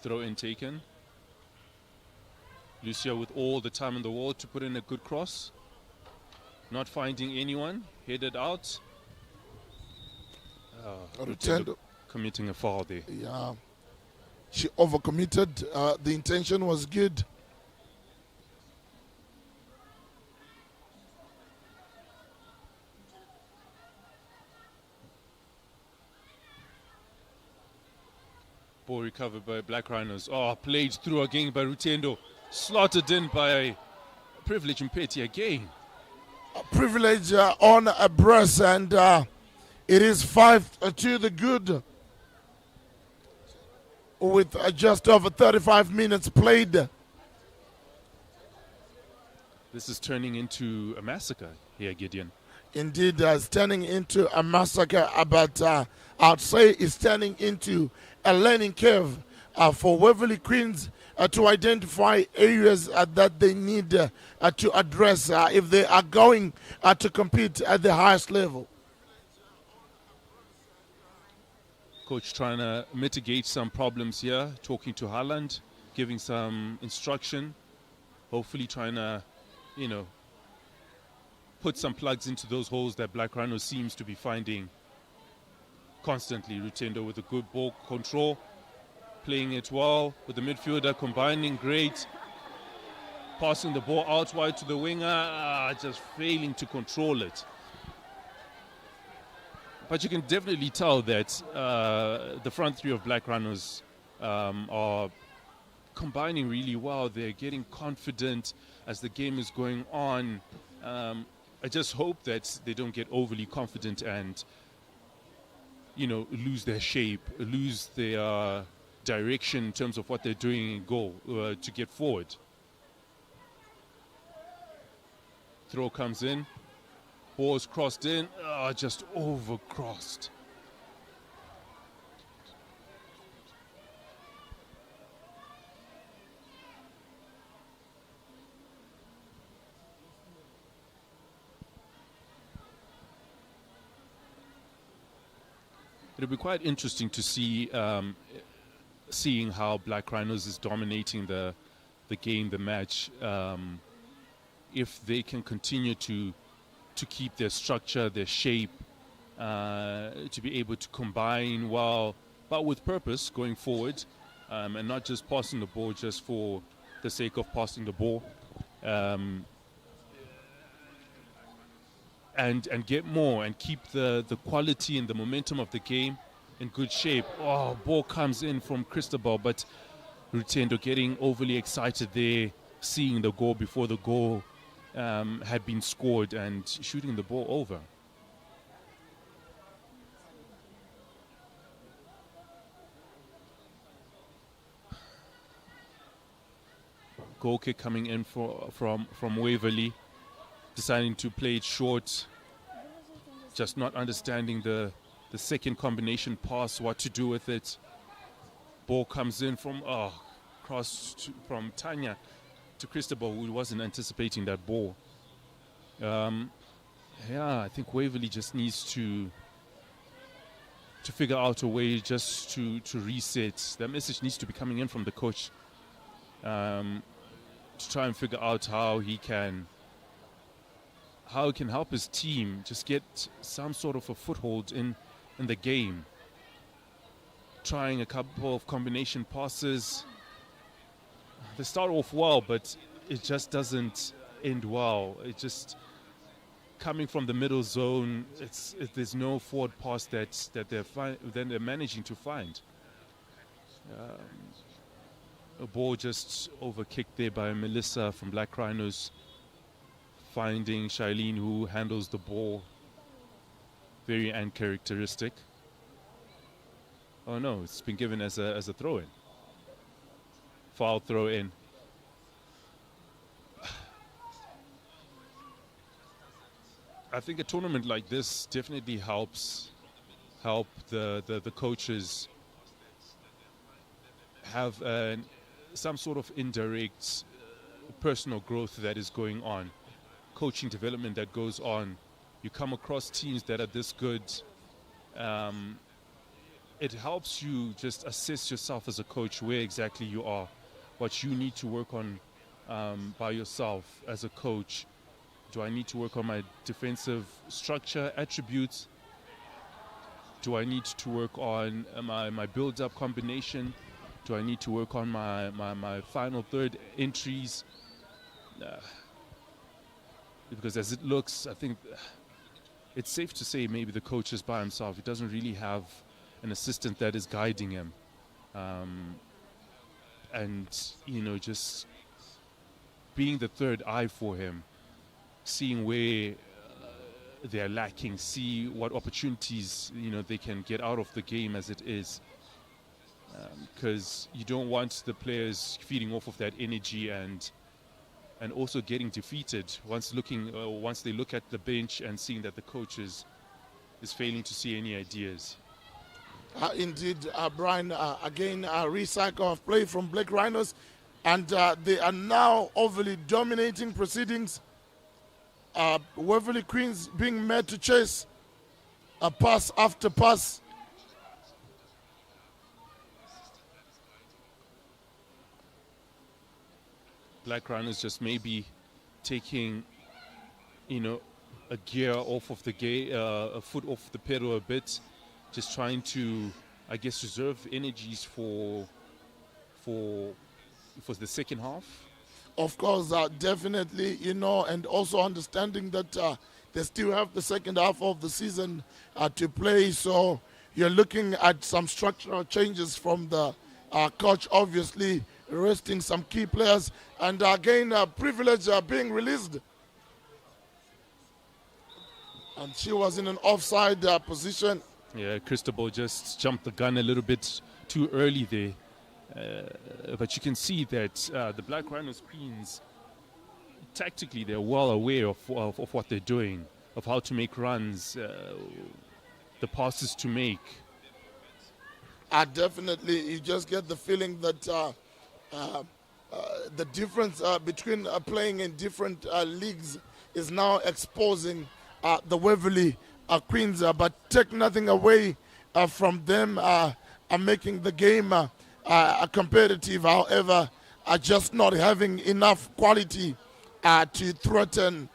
Throw in taken. Lucia with all the time in the world to put in a good cross. Not finding anyone. Headed out. Rutendo committing a foul there. Yeah. She overcommitted. The intention was good. Ball recovered by Black Rhinos. Oh, played through again by Rutendo. Slotted in by privilege in Petty again. Privilege on a breast, and it is 5 to the good with just over 35 minutes played. This is turning into a massacre here, Gideon. Indeed, it's turning into a massacre, but I'd say it's turning into a learning curve for Waverly Queens to identify areas that they need to address if they are going to compete at the highest level. Coach trying to mitigate some problems here, talking to Haaland, giving some instruction, hopefully trying to, put some plugs into those holes that Black Rhinos seems to be finding constantly. Rutendo with a good ball control, playing it well with the midfielder, combining great, passing the ball out wide to the winger, just failing to control it. But you can definitely tell that the front three of Black Rhinos are combining really well. They're getting confident as the game is going on. I just hope that they don't get overly confident and, lose their shape, lose their direction in terms of what they're doing in goal to get forward. Throw comes in. Ball's crossed in. Just over-crossed. It'll be quite interesting to see seeing how Black Rhinos is dominating the game, the match. If they can continue to keep their structure, their shape, to be able to combine well, but with purpose going forward, and not just passing the ball just for the sake of passing the ball. And get more and keep the quality and the momentum of the game in good shape. Ball comes in from Cristobal, but Rutendo getting overly excited there, seeing the goal before the goal had been scored and shooting the ball over. Goal kick coming in from Waverly, deciding to play it short, just not understanding the second combination pass, what to do with it. Ball comes in from from Tanya to Cristobal, who wasn't anticipating that ball. I think Waverly just needs to figure out a way just to reset. That message needs to be coming in from the coach to try and figure out how he can help his team just get some sort of a foothold in the game. Trying a couple of combination passes. They start off well, but it just doesn't end well. It just coming from the middle zone. There's no forward pass that they're managing to find. A ball just overkicked there by Melissa from Black Rhinos, finding Shailene, who handles the ball. Very uncharacteristic. Oh no, it's been given as a throw-in. Foul throw-in. I think a tournament like this definitely help the coaches have some sort of indirect personal growth that is going on, coaching development that goes on. You come across teams that are this good. It helps you just assess yourself as a coach, where exactly you are, what you need to work on by yourself as a coach. Do I need to work on my defensive structure attributes? Do I need to work on my build-up combination? Do I need to work on my final third entries? Because as it looks, I think it's safe to say maybe the coach is by himself. He doesn't really have an assistant that is guiding him. And, just being the third eye for him, seeing where they're lacking, see what opportunities they can get out of the game as it is, because you don't want the players feeding off of that energy and also getting defeated once they look at the bench and seeing that the coach is failing to see any ideas. Indeed, Brian, again, a recycle of play from Black Rhinos, and they are now overly dominating proceedings. Waverly Queens being made to chase a pass after pass. Black Rhinos just maybe taking, a gear off of the a foot off the pedal a bit, just trying to, I guess, reserve energies for the second half. Of course, definitely, and also understanding that they still have the second half of the season to play. So you're looking at some structural changes from the coach, obviously resting some key players, and again, Privilege being released. And she was in an offside position. Yeah, Cristobal just jumped the gun a little bit too early there. But you can see that the Black Rhinos Queens, tactically, they're well aware of what they're doing, of how to make runs, the passes to make. Definitely, you just get the feeling that the difference between playing in different leagues is now exposing the Waverly Queens, but take nothing away from them making the game competitive. However, just not having enough quality to threaten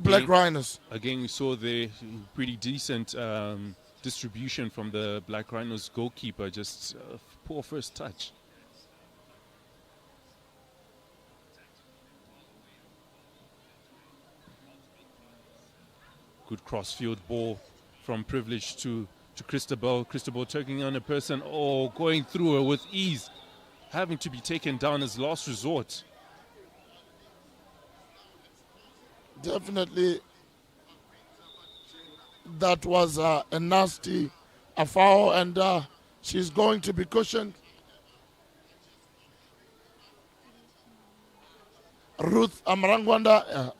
Black Rhinos. Again, we saw the pretty decent distribution from the Black Rhinos goalkeeper, just poor first touch. Good cross-field ball from Privilege to Cristobal. Cristobal taking on a person, going through her with ease, having to be taken down as last resort. Definitely, that was a nasty foul, and she's going to be cushioned. Ruth Amarangwanda.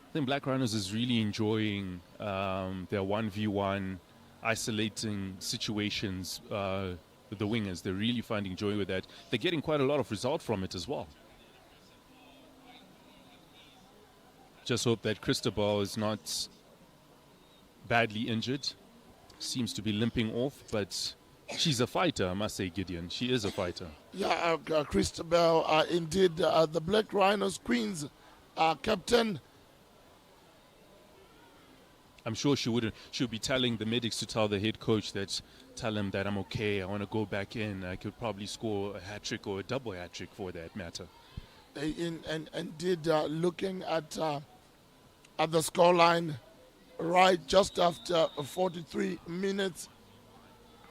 I think Black Rhinos is really enjoying their 1v1 isolating situations with the wingers. They're really finding joy with that. They're getting quite a lot of result from it as well. Just hope that Cristobal is not badly injured. Seems to be limping off, but she's a fighter, I must say, Gideon. She is a fighter. Yeah, Cristobal, indeed, the Black Rhinos Queens captain. I'm sure she'll be telling the medics to tell the head coach tell him that I'm okay, I want to go back in. I could probably score a hat-trick or a double hat-trick for that matter. Indeed, looking at the scoreline, right just after 43 minutes,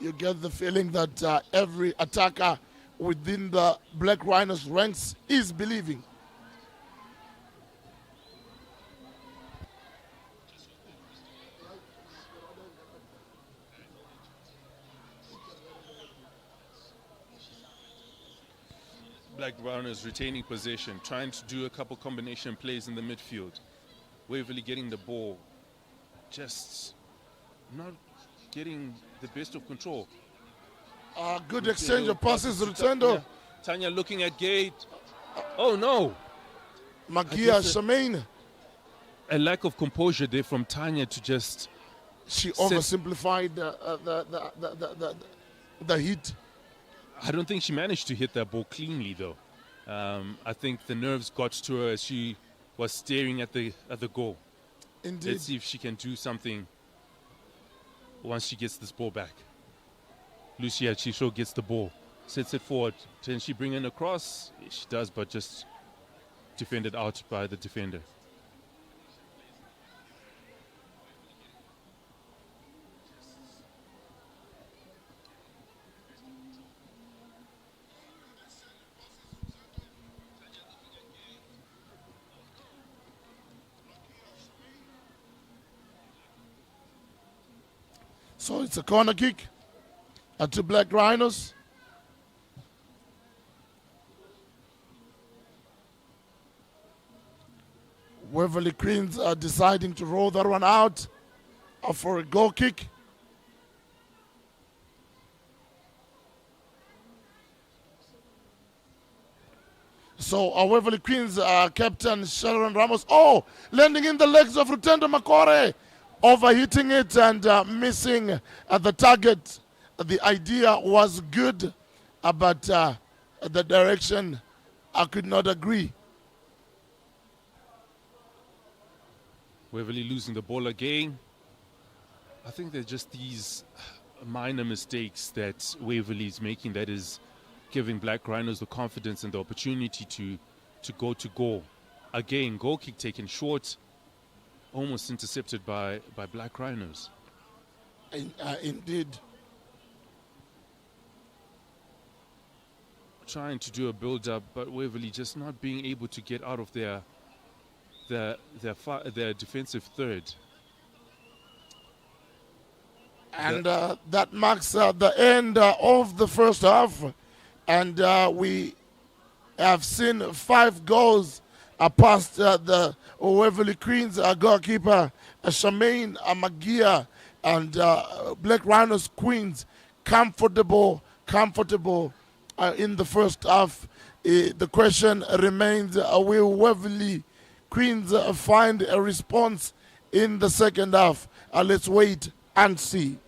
you get the feeling that every attacker within the Black Rhinos ranks is believing. Black Rhinos retaining possession, trying to do a couple combination plays in the midfield. Waverly getting the ball, just not getting the best of control. Good exchange of passes, Rutendo. Tanya looking at gate. Oh no! Magia Shamaine. A lack of composure there from Tanya to just... She oversimplified the hit. I don't think she managed to hit that ball cleanly, though. I think the nerves got to her as she was staring at the goal. Indeed. Let's see if she can do something once she gets this ball back. Lucia Chisho gets the ball, sets it forward. Can she bring in a cross? She does, but just defended out by the defender. So it's a corner kick to Black Rhinos. Waverly Queens are deciding to roll that one out for a goal kick. So Waverly Queens captain Sharon Ramos, landing in the legs of Rutendo Makore, overhitting it and missing the target. The idea was good, but the direction I could not agree. Waverly losing the ball again. I think they're just these minor mistakes that Waverly is making that is giving Black Rhinos the confidence and the opportunity to go to goal. Again, goal kick taken short, almost intercepted by Black Rhinos. Indeed. Trying to do a build-up, but Waverly just not being able to get out of their defensive third. And that marks the end of the first half. And we have seen 5 goals past the Waverly Queens goalkeeper Shamaine Amagia, and Black Rhinos Queens comfortable in the first half. The question remains, will Waverly Queens find a response in the second half? Let's wait and see.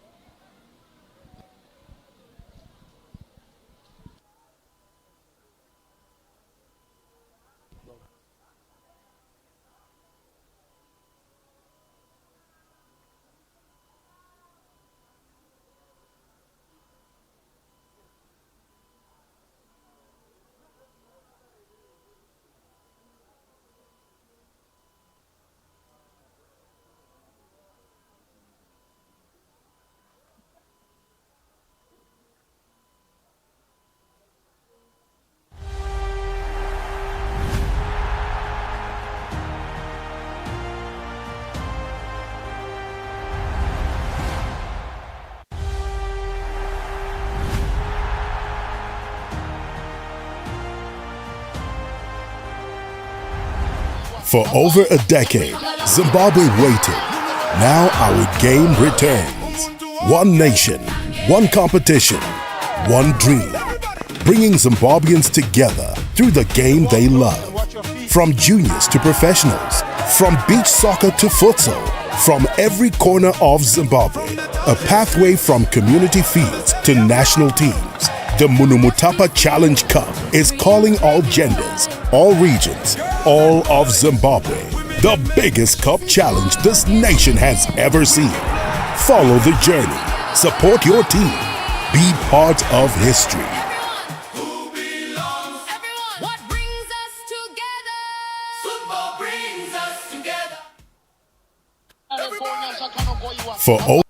For over a decade, Zimbabwe waited. Now our game returns. One nation, one competition, one dream. Bringing Zimbabweans together through the game they love. From juniors to professionals, from beach soccer to futsal, from every corner of Zimbabwe. A pathway from community fields to national teams. The Munhumutapa Challenge Cup is calling all genders, all regions, all of Zimbabwe. The biggest cup challenge this nation has ever seen. Follow the journey, support your team, be part of history. For all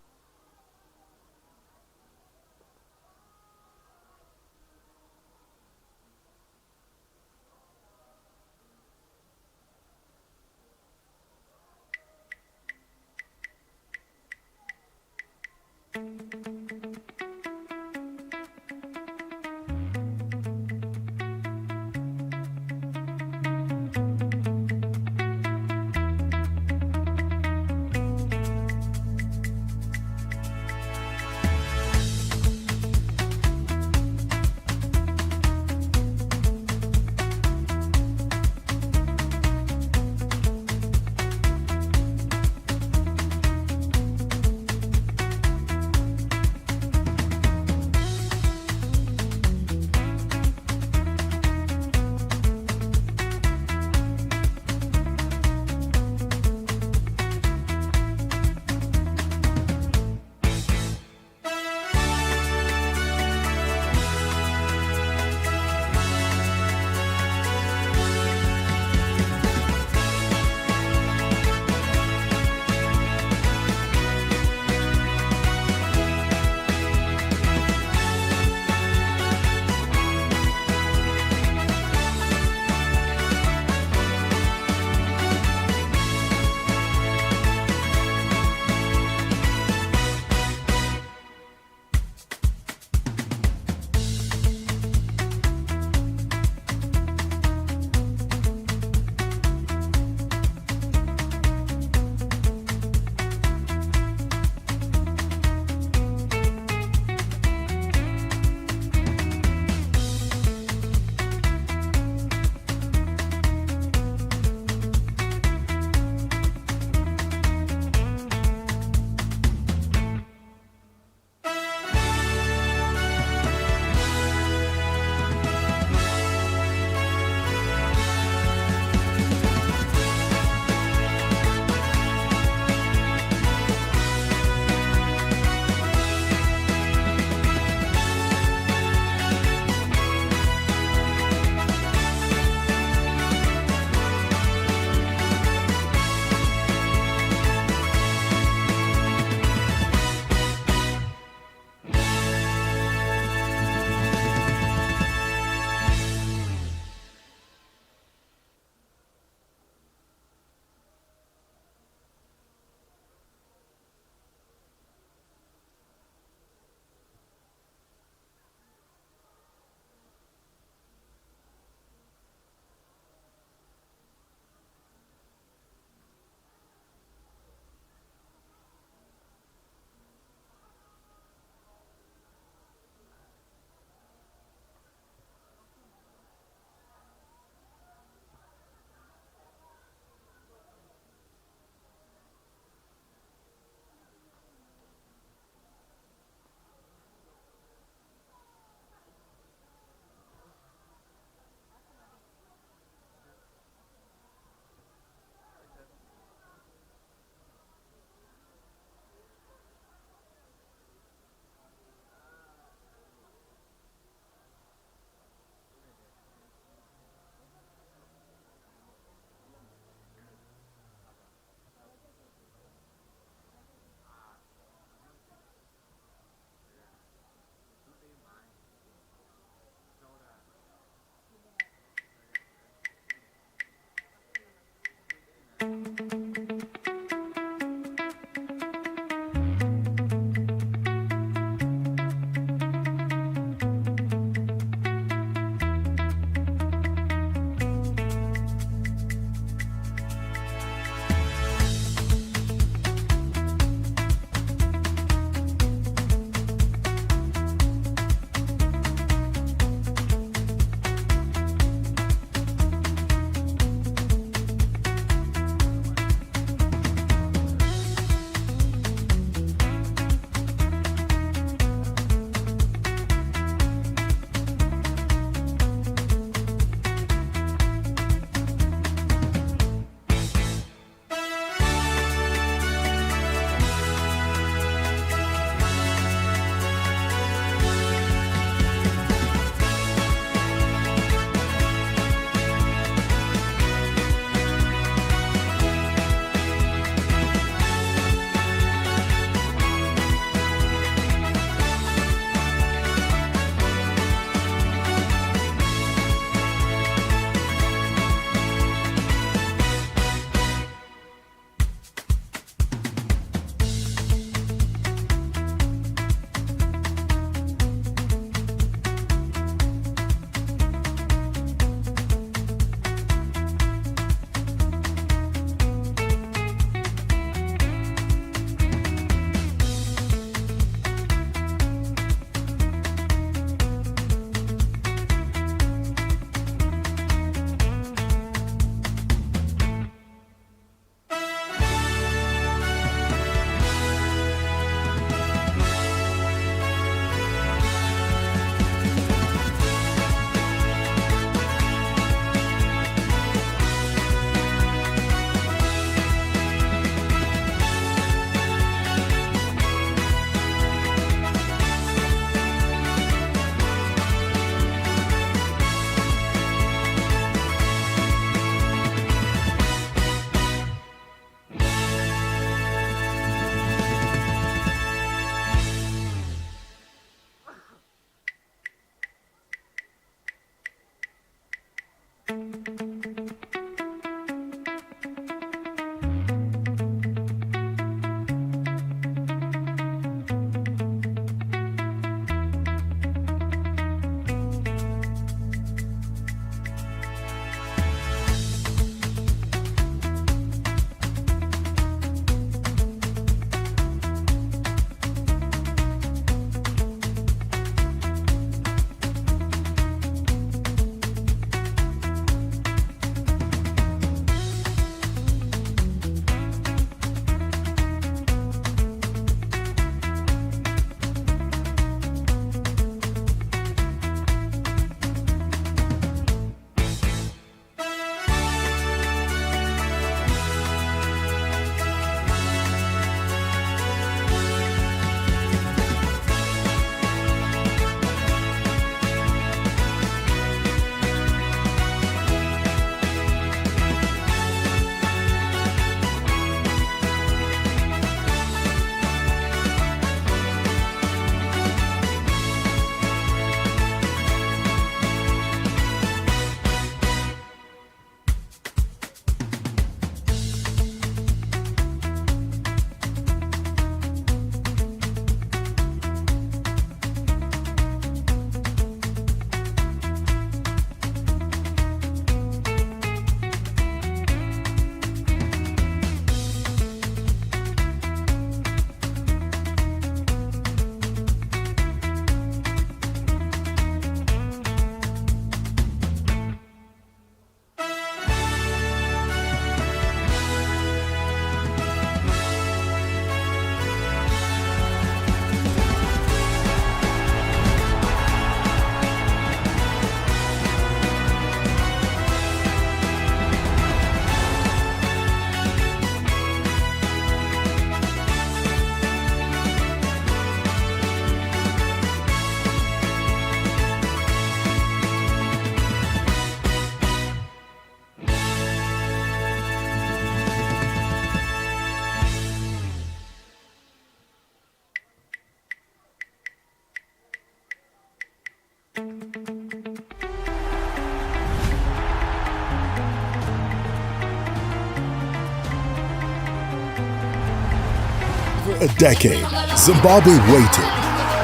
a decade, Zimbabwe waited.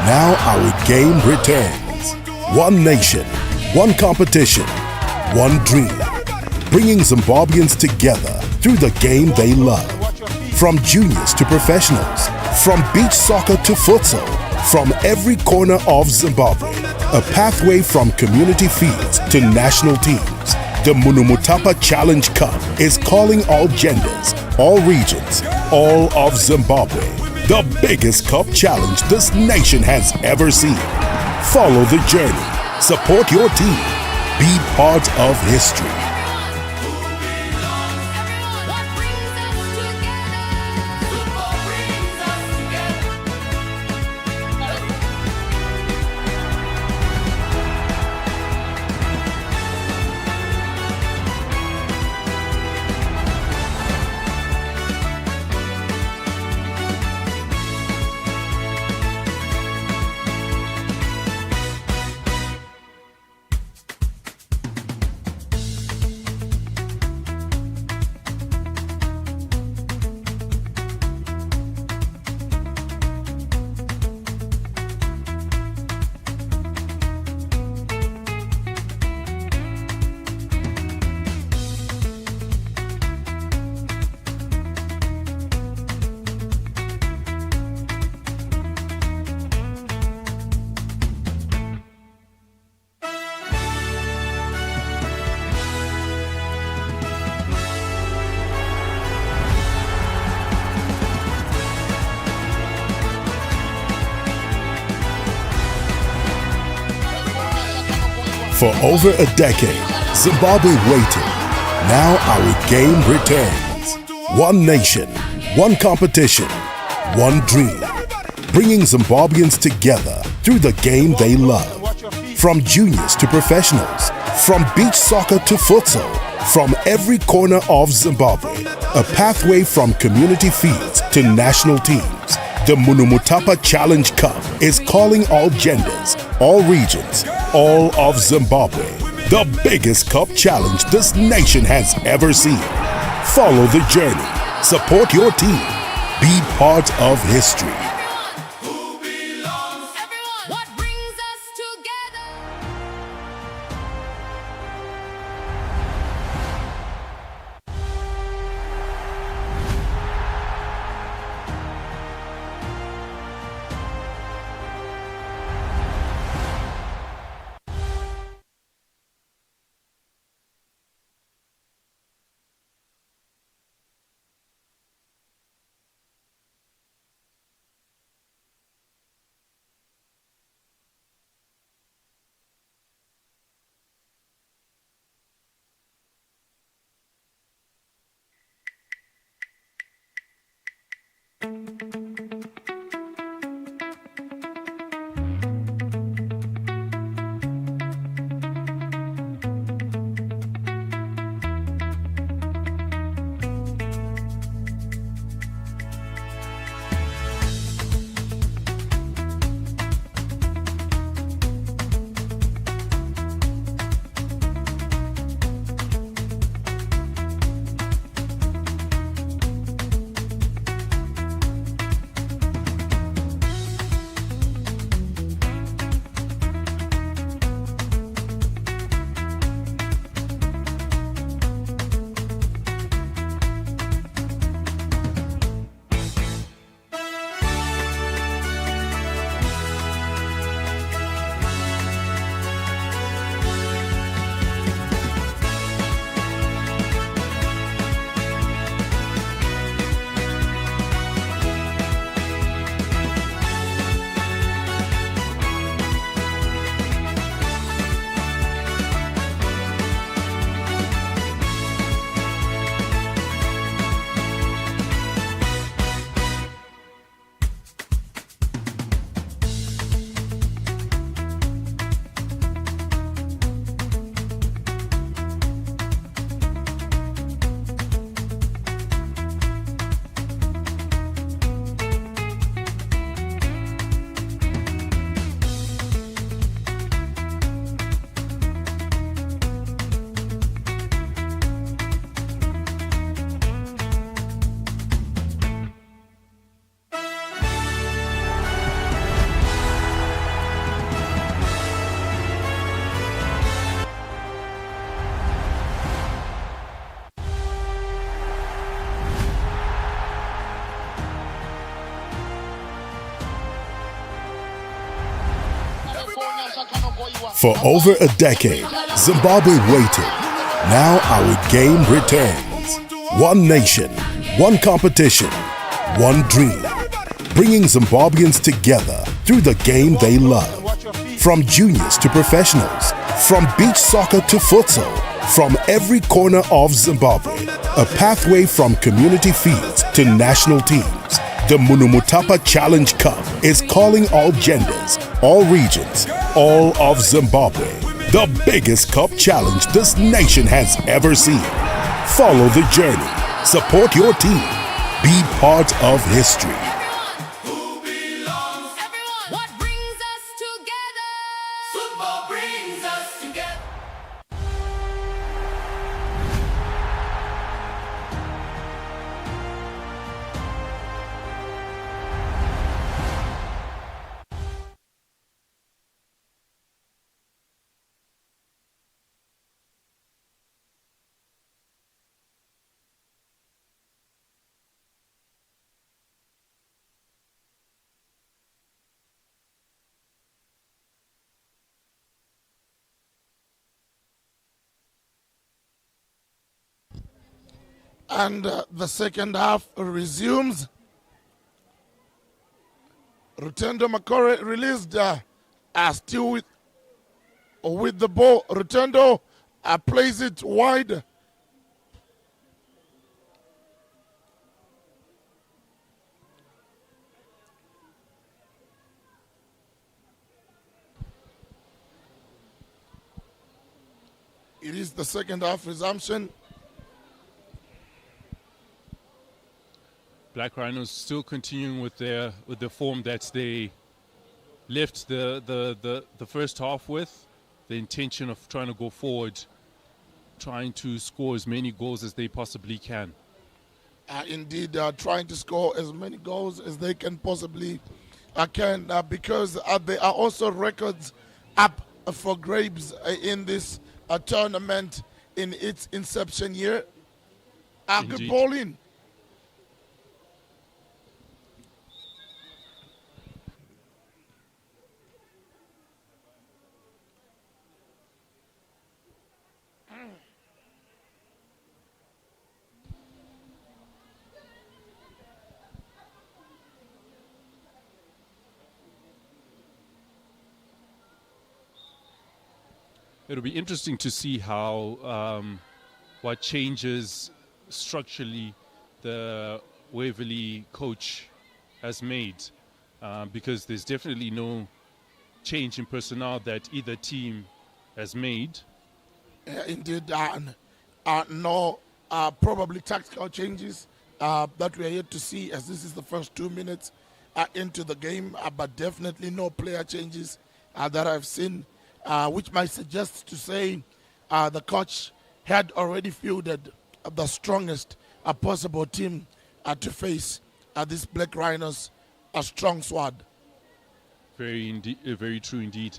Now our game returns. One nation, one competition, one dream. Bringing Zimbabweans together through the game they love. From juniors to professionals, from beach soccer to futsal, from every corner of Zimbabwe, a pathway from community fields to national teams. The Munhumutapa Challenge Cup is calling all genders, all regions, all of Zimbabwe. The biggest cup challenge this nation has ever seen. Follow the journey, support your team, be part of history. For over a decade, Zimbabwe waited. Now our game returns. One nation, one competition, one dream. Bringing Zimbabweans together through the game they love. From juniors to professionals, from beach soccer to futsal, from every corner of Zimbabwe, a pathway from community fields to national teams. The Munhumutapa Challenge Cup is calling all genders, all regions, all of Zimbabwe. The biggest cup challenge this nation has ever seen. Follow the journey, support your team, be part of history. For over a decade, Zimbabwe waited. Now our game returns. One nation, one competition, one dream. Bringing Zimbabweans together through the game they love. From juniors to professionals, from beach soccer to futsal, from every corner of Zimbabwe, a pathway from community fields to national teams. The Munhumutapa Challenge Cup is calling all genders, all regions, all of Zimbabwe. The biggest cup challenge this nation has ever seen. Follow the journey, support your team, be part of history. And the second half resumes. Rutendo Makore released, still with the ball. Rutendo plays it wide. It is the second half resumption. Black Rhinos still continuing with the form that they left the first half with, the intention of trying to go forward, trying to score as many goals as they possibly can. Indeed, trying to score as many goals as they can possibly can, because there are also records up for grabs in this tournament in its inception year. Good ball in. It'll be interesting to see how what changes structurally the Waverly coach has made, because there's definitely no change in personnel that either team has made. Indeed, no probably tactical changes that we are yet to see, as this is the first 2 minutes into the game, but definitely no player changes that I've seen, which might suggest to say the coach had already fielded the strongest possible team to face this Black Rhinos, a strong squad. Very true indeed.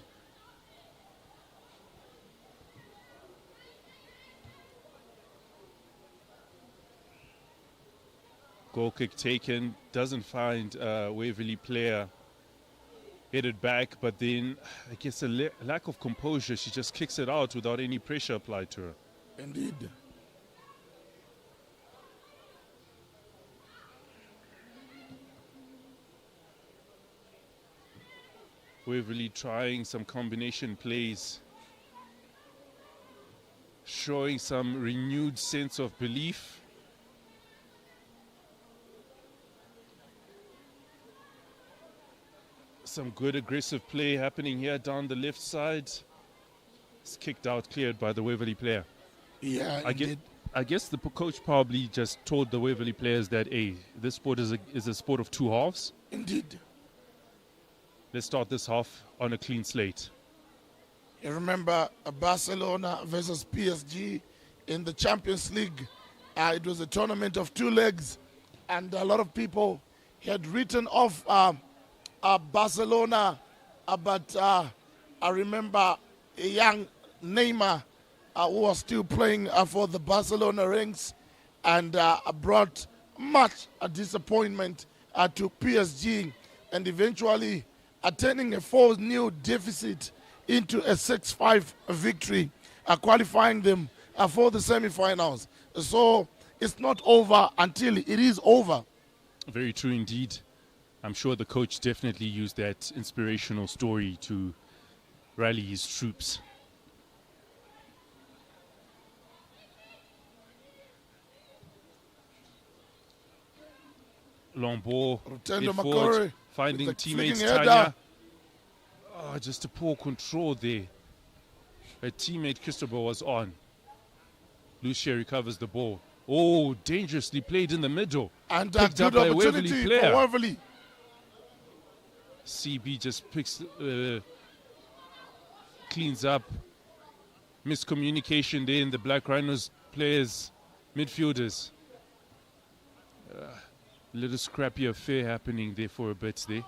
Goal kick taken, doesn't find a Waverly player, headed back, but then I guess a lack of composure. She just kicks it out without any pressure applied to her. Indeed. Waverly trying some combination plays, showing some renewed sense of belief. Some good aggressive play happening here down the left side. It's kicked out, cleared by the Waverly player. Yeah, I guess the coach probably just told the Waverly players that, hey, this sport is a sport of two halves. Indeed. Let's start this half on a clean slate. You remember Barcelona versus PSG in the Champions League. It was a tournament of two legs, and a lot of people had written off Barcelona, but I remember a young Neymar who was still playing for the Barcelona ranks, and brought much disappointment to PSG, and eventually turning a 4-0 deficit into a 6-5 victory, qualifying them for the semi-finals. So it's not over until it is over. Very true indeed. I'm sure the coach definitely used that inspirational story to rally his troops. Long ball, Rutendo forward, Makore finding with the teammates flicking header. Tanya. Oh, just a poor control there. Her teammate Christopher was on. Lucia recovers the ball. Oh, dangerously played in the middle. And a Picked up good by a opportunity Waverly for player. Waverly. CB just cleans up. Miscommunication there in the Black Rhinos players, midfielders. Little scrappy affair happening there for a bit there.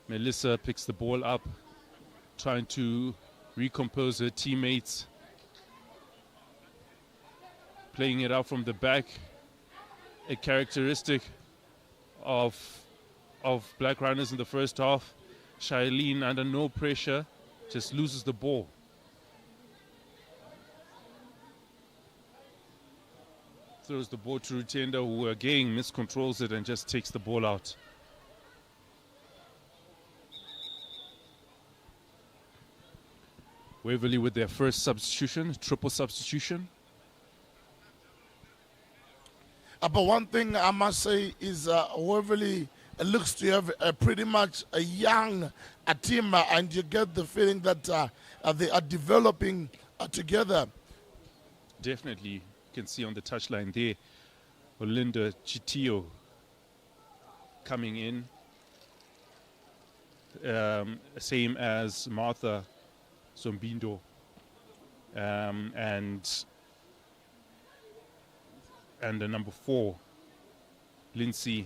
Melissa picks the ball up, trying to recompose her teammates. Playing it out from the back. A characteristic of Black Rhinos in the first half. Shailene, under no pressure, just loses the ball. Throws the ball to Rutenda, who again miscontrols it and just takes the ball out. Waverly with their first substitution, triple substitution. But one thing I must say is Waverly looks to have pretty much a young team, and you get the feeling that they are developing together. Definitely, you can see on the touchline there, Olinda Chitio coming in. Same as Martha Zombindo. And the number 4, Lindsay.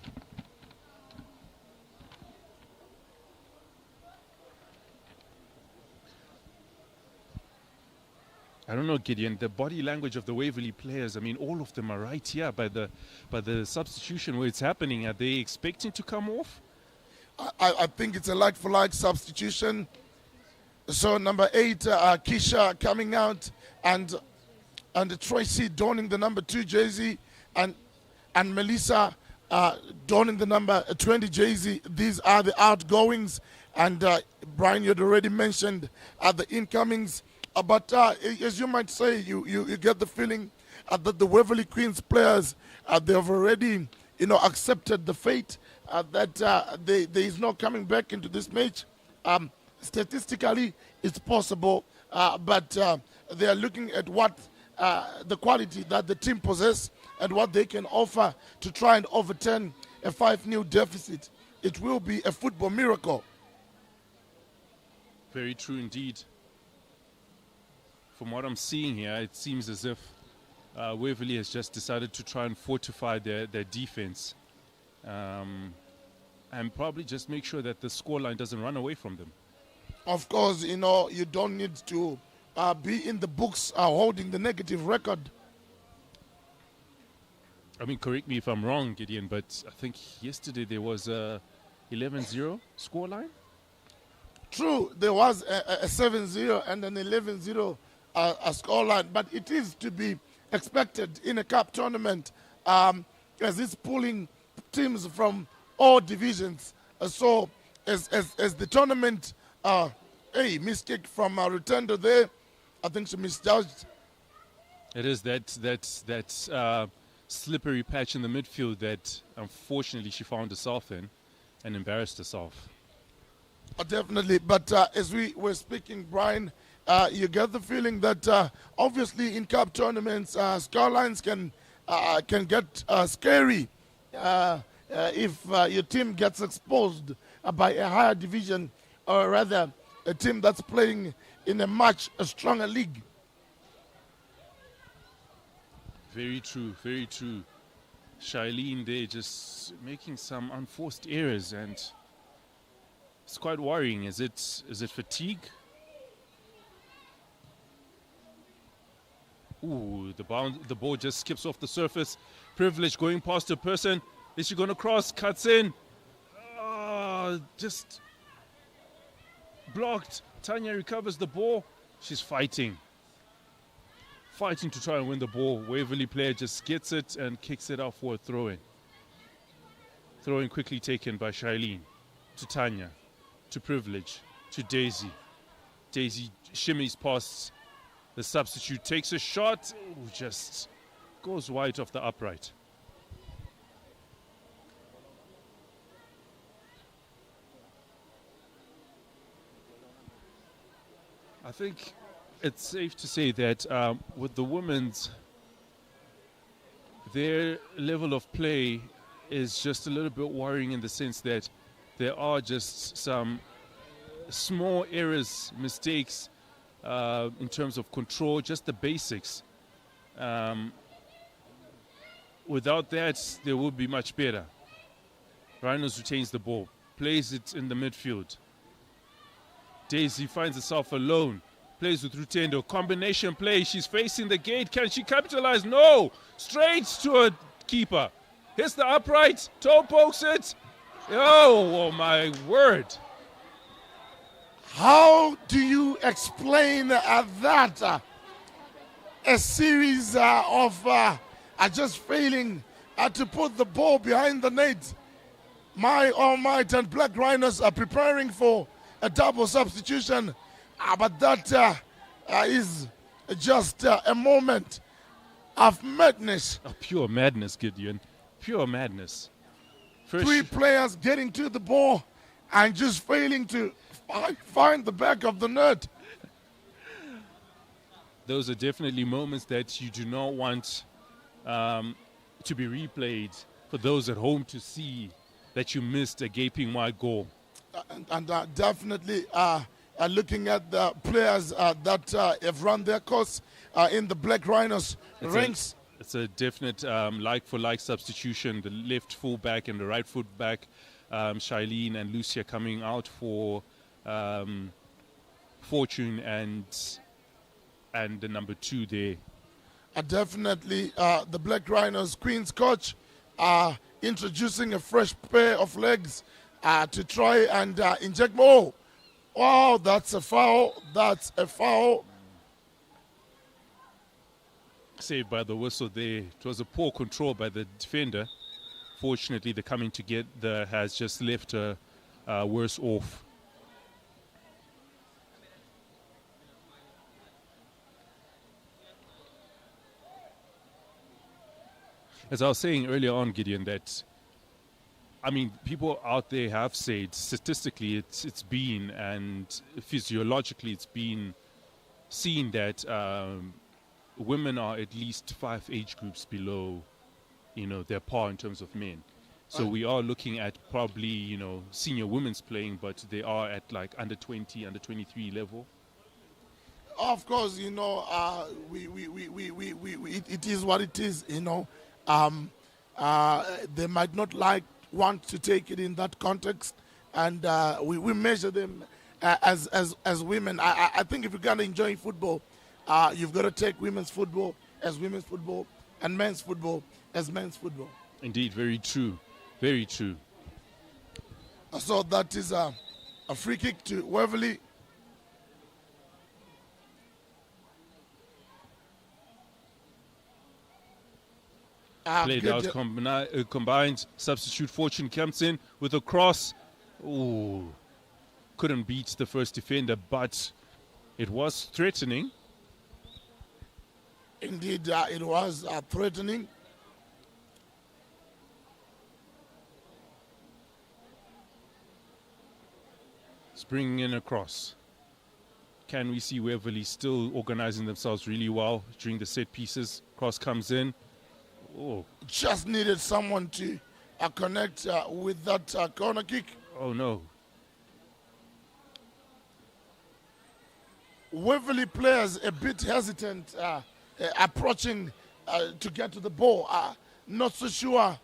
I don't know, Gideon, the body language of the Waverly players, I mean, all of them are right here by the substitution where it's happening. Are they expecting to come off? I think it's a like-for-like substitution. So number 8, Keisha coming out, and Tracy donning the number 2 jersey, and Melissa donning the number 20 jersey. These are the outgoings, and Brian, you had already mentioned the incomings. But as you might say, you get the feeling that the Waverly Queens players, they have already, accepted the fate that there is no coming back into this match. Statistically, it's possible, but they are looking at what the quality that the team possess and what they can offer to try and overturn a 5-0 deficit. It will be a football miracle. Very true indeed. From what I'm seeing here, it seems as if Waverly has just decided to try and fortify their defense and probably just make sure that the scoreline doesn't run away from them. Of course, you don't need to be in the books holding the negative record. I mean, correct me if I'm wrong, Gideon, but I think yesterday there was a 11-0 scoreline. True, there was a 7-0 and an 11-0 scoreline, but it is to be expected in a cup tournament as it's pulling teams from all divisions. So as the tournament, mistake from Rutendo there, I think she misjudged. It is that slippery patch in the midfield that unfortunately she found herself in and embarrassed herself. Definitely, but as we were speaking, Brian, you get the feeling that obviously in cup tournaments, scorelines can get scary if your team gets exposed by a higher division, or rather a team that's playing in a much stronger league. Very true, very true. Shailene there just making some unforced errors, and it's quite worrying. Is it fatigue? Ooh, the ball just skips off the surface. Privilege going past a person. Is she going to cross? Cuts in. Just blocked. Tanya recovers the ball. She's fighting to try and win the ball. Waverly player just gets it and kicks it out for a throw-in. Throw-in quickly taken by Shailene to Tanya, to Privilege, to Daisy. Daisy shimmies past the substitute, takes a shot, just goes wide off the upright. I think it's safe to say that with the women's, their level of play is just a little bit worrying in the sense that there are just some small errors, mistakes in terms of control, just the basics. Without that, they would be much better. Rhinos retains the ball, plays it in the midfield. Daisy finds herself alone, plays with Rutendo, combination play, she's facing the gate, can she capitalize? No! Straight to a keeper. Hits the upright, toe pokes it. Oh my word. How do you explain that? A series of just failing to put the ball behind the net. My Almighty and Black Rhinos are preparing for a double substitution, but that is just a moment of madness. Pure madness, Gideon. Pure madness. First, 3 players getting to the ball and just failing to find the back of the net. Those are definitely moments that you do not want to be replayed for those at home to see that you missed a gaping wide goal. And definitely looking at the players that have run their course in the Black Rhinos ranks. It's a definite like-for-like substitution. The left full-back and the right full-back, Shailene and Lucia coming out for Fortune and the number 2 there. Definitely the Black Rhinos Queen's coach introducing a fresh pair of legs to try and inject more. Oh, that's a foul. That's a foul. Saved by the whistle there. It was a poor control by the defender. Fortunately, the coming together has just left her worse off. As I was saying earlier on, Gideon, that I mean, people out there have said statistically it's been, and physiologically it's been seen that women are at least 5 age groups below, their par in terms of men. So we are looking at probably, senior women's playing, but they are at like under 20, under 23 level. Of course, it is what it is, they might not want to take it in that context, and we measure them as women. I think if you're going to enjoy football, you've got to take women's football as women's football and men's football as men's football. Indeed, very true. Very true. So that is a free kick to Waverly. Played out, combined, substitute Fortune comes in with a cross. Ooh, couldn't beat the first defender, but it was threatening. Indeed, it was threatening. Bringing in a cross. Can we see Waverly still organizing themselves really well during the set pieces? Cross comes in. Oh. Just needed someone to connect with that corner kick. Oh no. Waverly players a bit hesitant approaching to get to the ball. Not so sure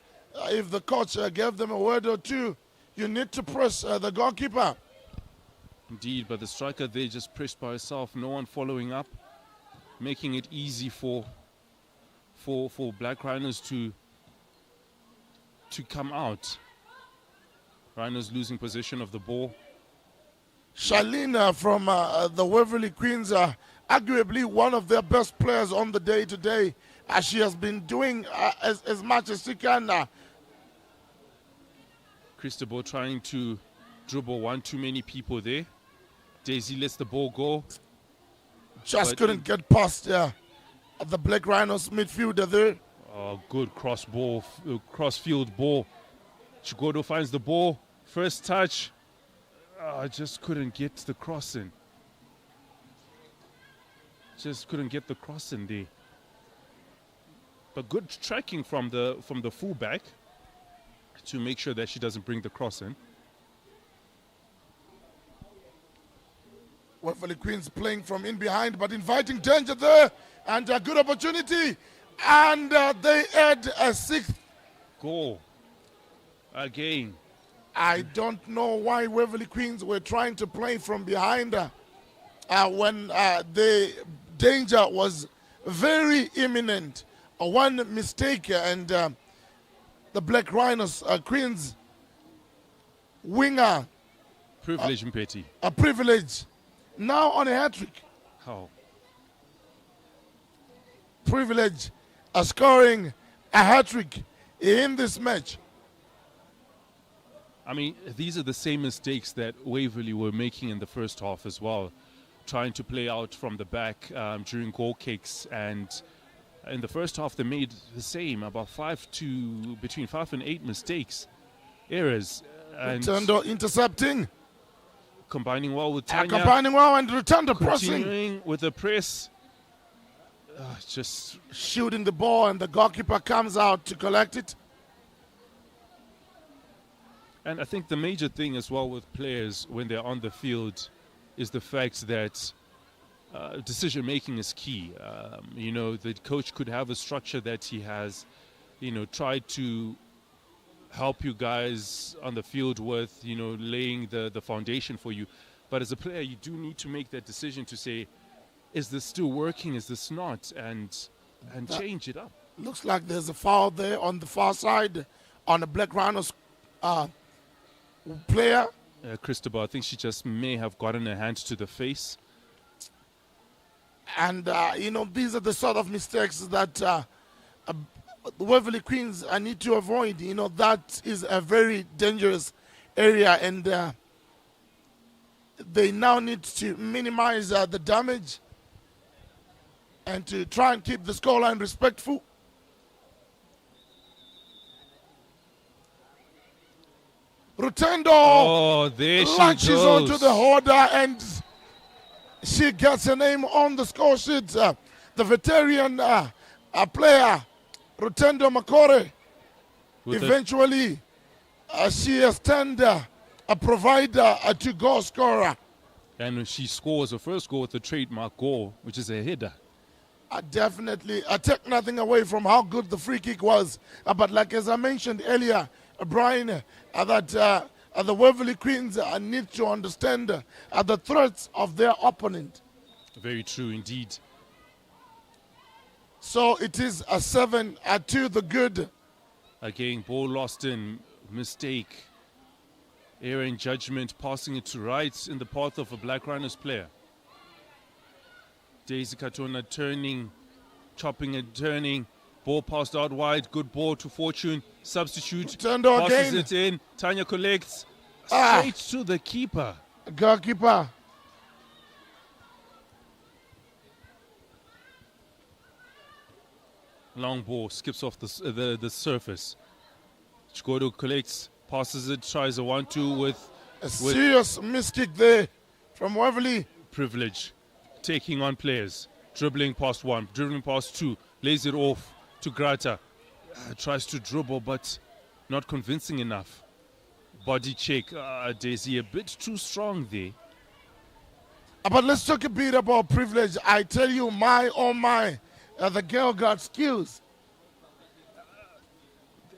if the coach gave them a word or two. You need to press the goalkeeper. Indeed, but the striker there just pressed by herself, no one following up, making it easy for Black Rhinos to come out. Rhinos losing possession of the ball. Shalina from the Waverly Queens, arguably one of their best players on the day today. She has been doing as much as she can. Cristobal trying to dribble one too many people there. Daisy lets the ball go. Just couldn't get past the Black Rhinos midfielder there. Good cross-field ball. Chigodo finds the ball. First touch. Just couldn't get the cross in. Just couldn't get the cross in there. But good tracking from the fullback to make sure that she doesn't bring the cross in. Waverly Queens playing from in behind, but inviting danger there, and a good opportunity. And they add a sixth goal again. I don't know why Waverly Queens were trying to play from behind when the danger was very imminent. One mistake and the Black Rhinos Queens winger. Privilege, Mpeti. A privilege. Now on a hat-trick. How? Privilege scoring a hat-trick in this match. I mean, these are the same mistakes that Waverly were making in the first half as well, trying to play out from the back during goal kicks. And in the first half, they made the same, about between 5 and 8 mistakes, errors. And Rutendo intercepting. Combining well with Tanya. Combining well and Rutendo pressing. Continuing with the press. Just shooting the ball, and the goalkeeper comes out to collect it. And I think the major thing as well with players when they're on the field is the fact that decision making is key. The coach could have a structure that he has, tried to help you guys on the field with, laying the foundation for you. But as a player, you do need to make that decision to say, is this still working? Is this not? And change it up. Looks like there's a foul there on the far side on the Black Rhinos player. Cristobal, I think she just may have gotten her hand to the face. And, these are the sort of mistakes that the Waverly Queens need to avoid. That is a very dangerous area, and they now need to minimize the damage and to try and keep the scoreline respectful. Rutendo there she launches goes onto the holder, and she gets her name on the score sheet. The veteran player, Rutendo Makore, eventually she has turned a provider to goal scorer. And she scores her first goal with the trademark goal, which is a header. Definitely. I take nothing away from how good the free kick was. But like as I mentioned earlier, Brian, that the Waverly Queens need to understand the threats of their opponent. Very true indeed. So it is a 7 to the good. Again, ball lost in, mistake, error in judgment, passing it to right in the path of a Black Rhinos player. Daisy Katona turning, chopping and turning. Ball passed out wide. Good ball to Fortune. Substitute. Passes it in. Tanya collects. Straight to the keeper. Goalkeeper. Long ball. Skips off the surface. Chigodo collects. Passes it. Tries a 1-2 with serious mistake there from Waverly. Privilege. Taking on players. Dribbling past 1. Dribbling past 2. Lays it off to Grata. Tries to dribble, but not convincing enough. Body check. Daisy a bit too strong there. But let's talk a bit about Privilege. I tell you, the girl got skills.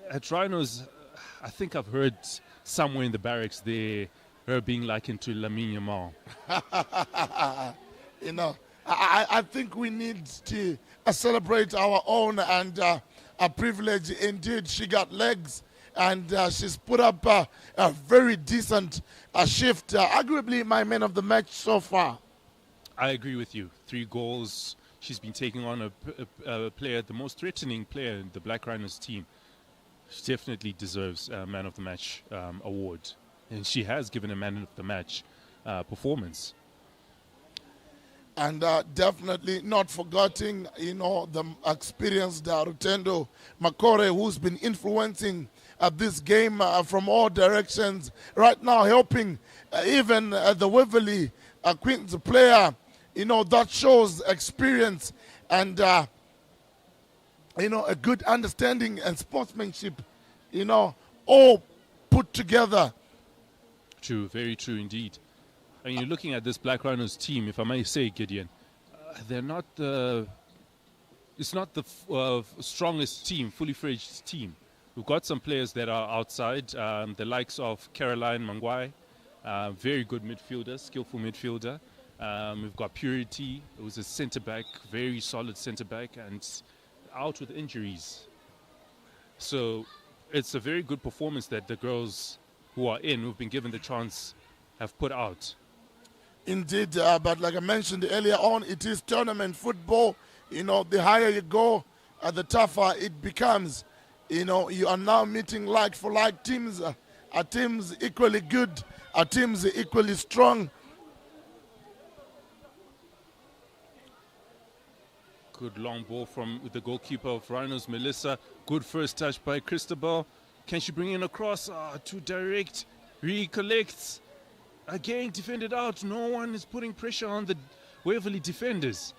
At Rhinos, I think I've heard somewhere in the barracks there her being likened to Lamine Yamal. I think we need to celebrate our own and our Privilege. Indeed, she got legs and she's put up a very decent shift. Arguably my man of the match so far. I agree with you. 3 goals. She's been taking on a player, the most threatening player in the Black Rhinos team. She definitely deserves a man of the match award. And she has given a man of the match performance. And definitely not forgetting, the experienced Rutendo Makore, who's been influencing this game from all directions. Right now helping even the Waverly Queens player, that shows experience and, a good understanding and sportsmanship, all put together. True, very true indeed. And you're looking at this Black Rhinos team, if I may say, Gideon, they're not it's not the strongest team, fully fledged team. We've got some players that are outside, the likes of Caroline Mangwai, very good midfielder, skillful midfielder. We've got Purity, who's a centre-back, very solid centre-back, and out with injuries. So it's a very good performance that the girls who are in, who've been given the chance, have put out. Indeed, but like I mentioned earlier on, it is tournament football. The higher you go, the tougher it becomes. You are now meeting like for like teams, are teams equally good, are teams equally strong. Good long ball from the goalkeeper of Rhinos, Melissa. Good first touch by Christabel. Can she bring in a cross? Too direct. Recollects. Again, defended out. No one is putting pressure on the Waverly defenders.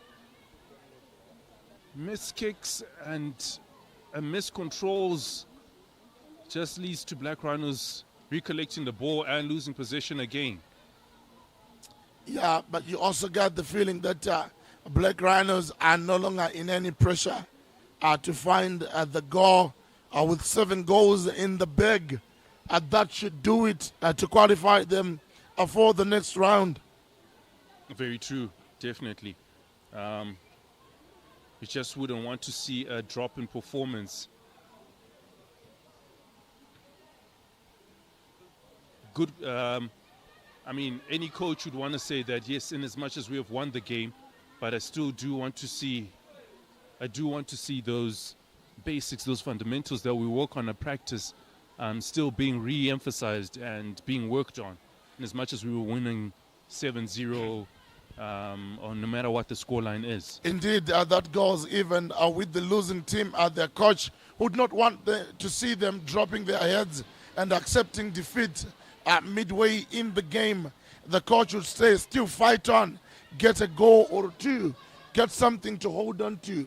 Miss kicks and miscontrols just leads to Black Rhinos recollecting the ball and losing possession again. Yeah, but you also got the feeling that Black Rhinos are no longer in any pressure to find the goal with 7 goals in the bag. That should do it to qualify them for the next round. Very true, definitely. You just wouldn't want to see a drop in performance. Good. Any coach would want to say that, yes, in as much as we have won the game, but I still do want to see, those basics, those fundamentals that we work on in practice still being re-emphasized and being worked on. In as much as we were winning 7-0, or no matter what the scoreline is. Indeed, that goes even with the losing team. Their coach would not want to see them dropping their heads and accepting defeat midway in the game. The coach would say, still fight on, get a goal or 2, get something to hold on to,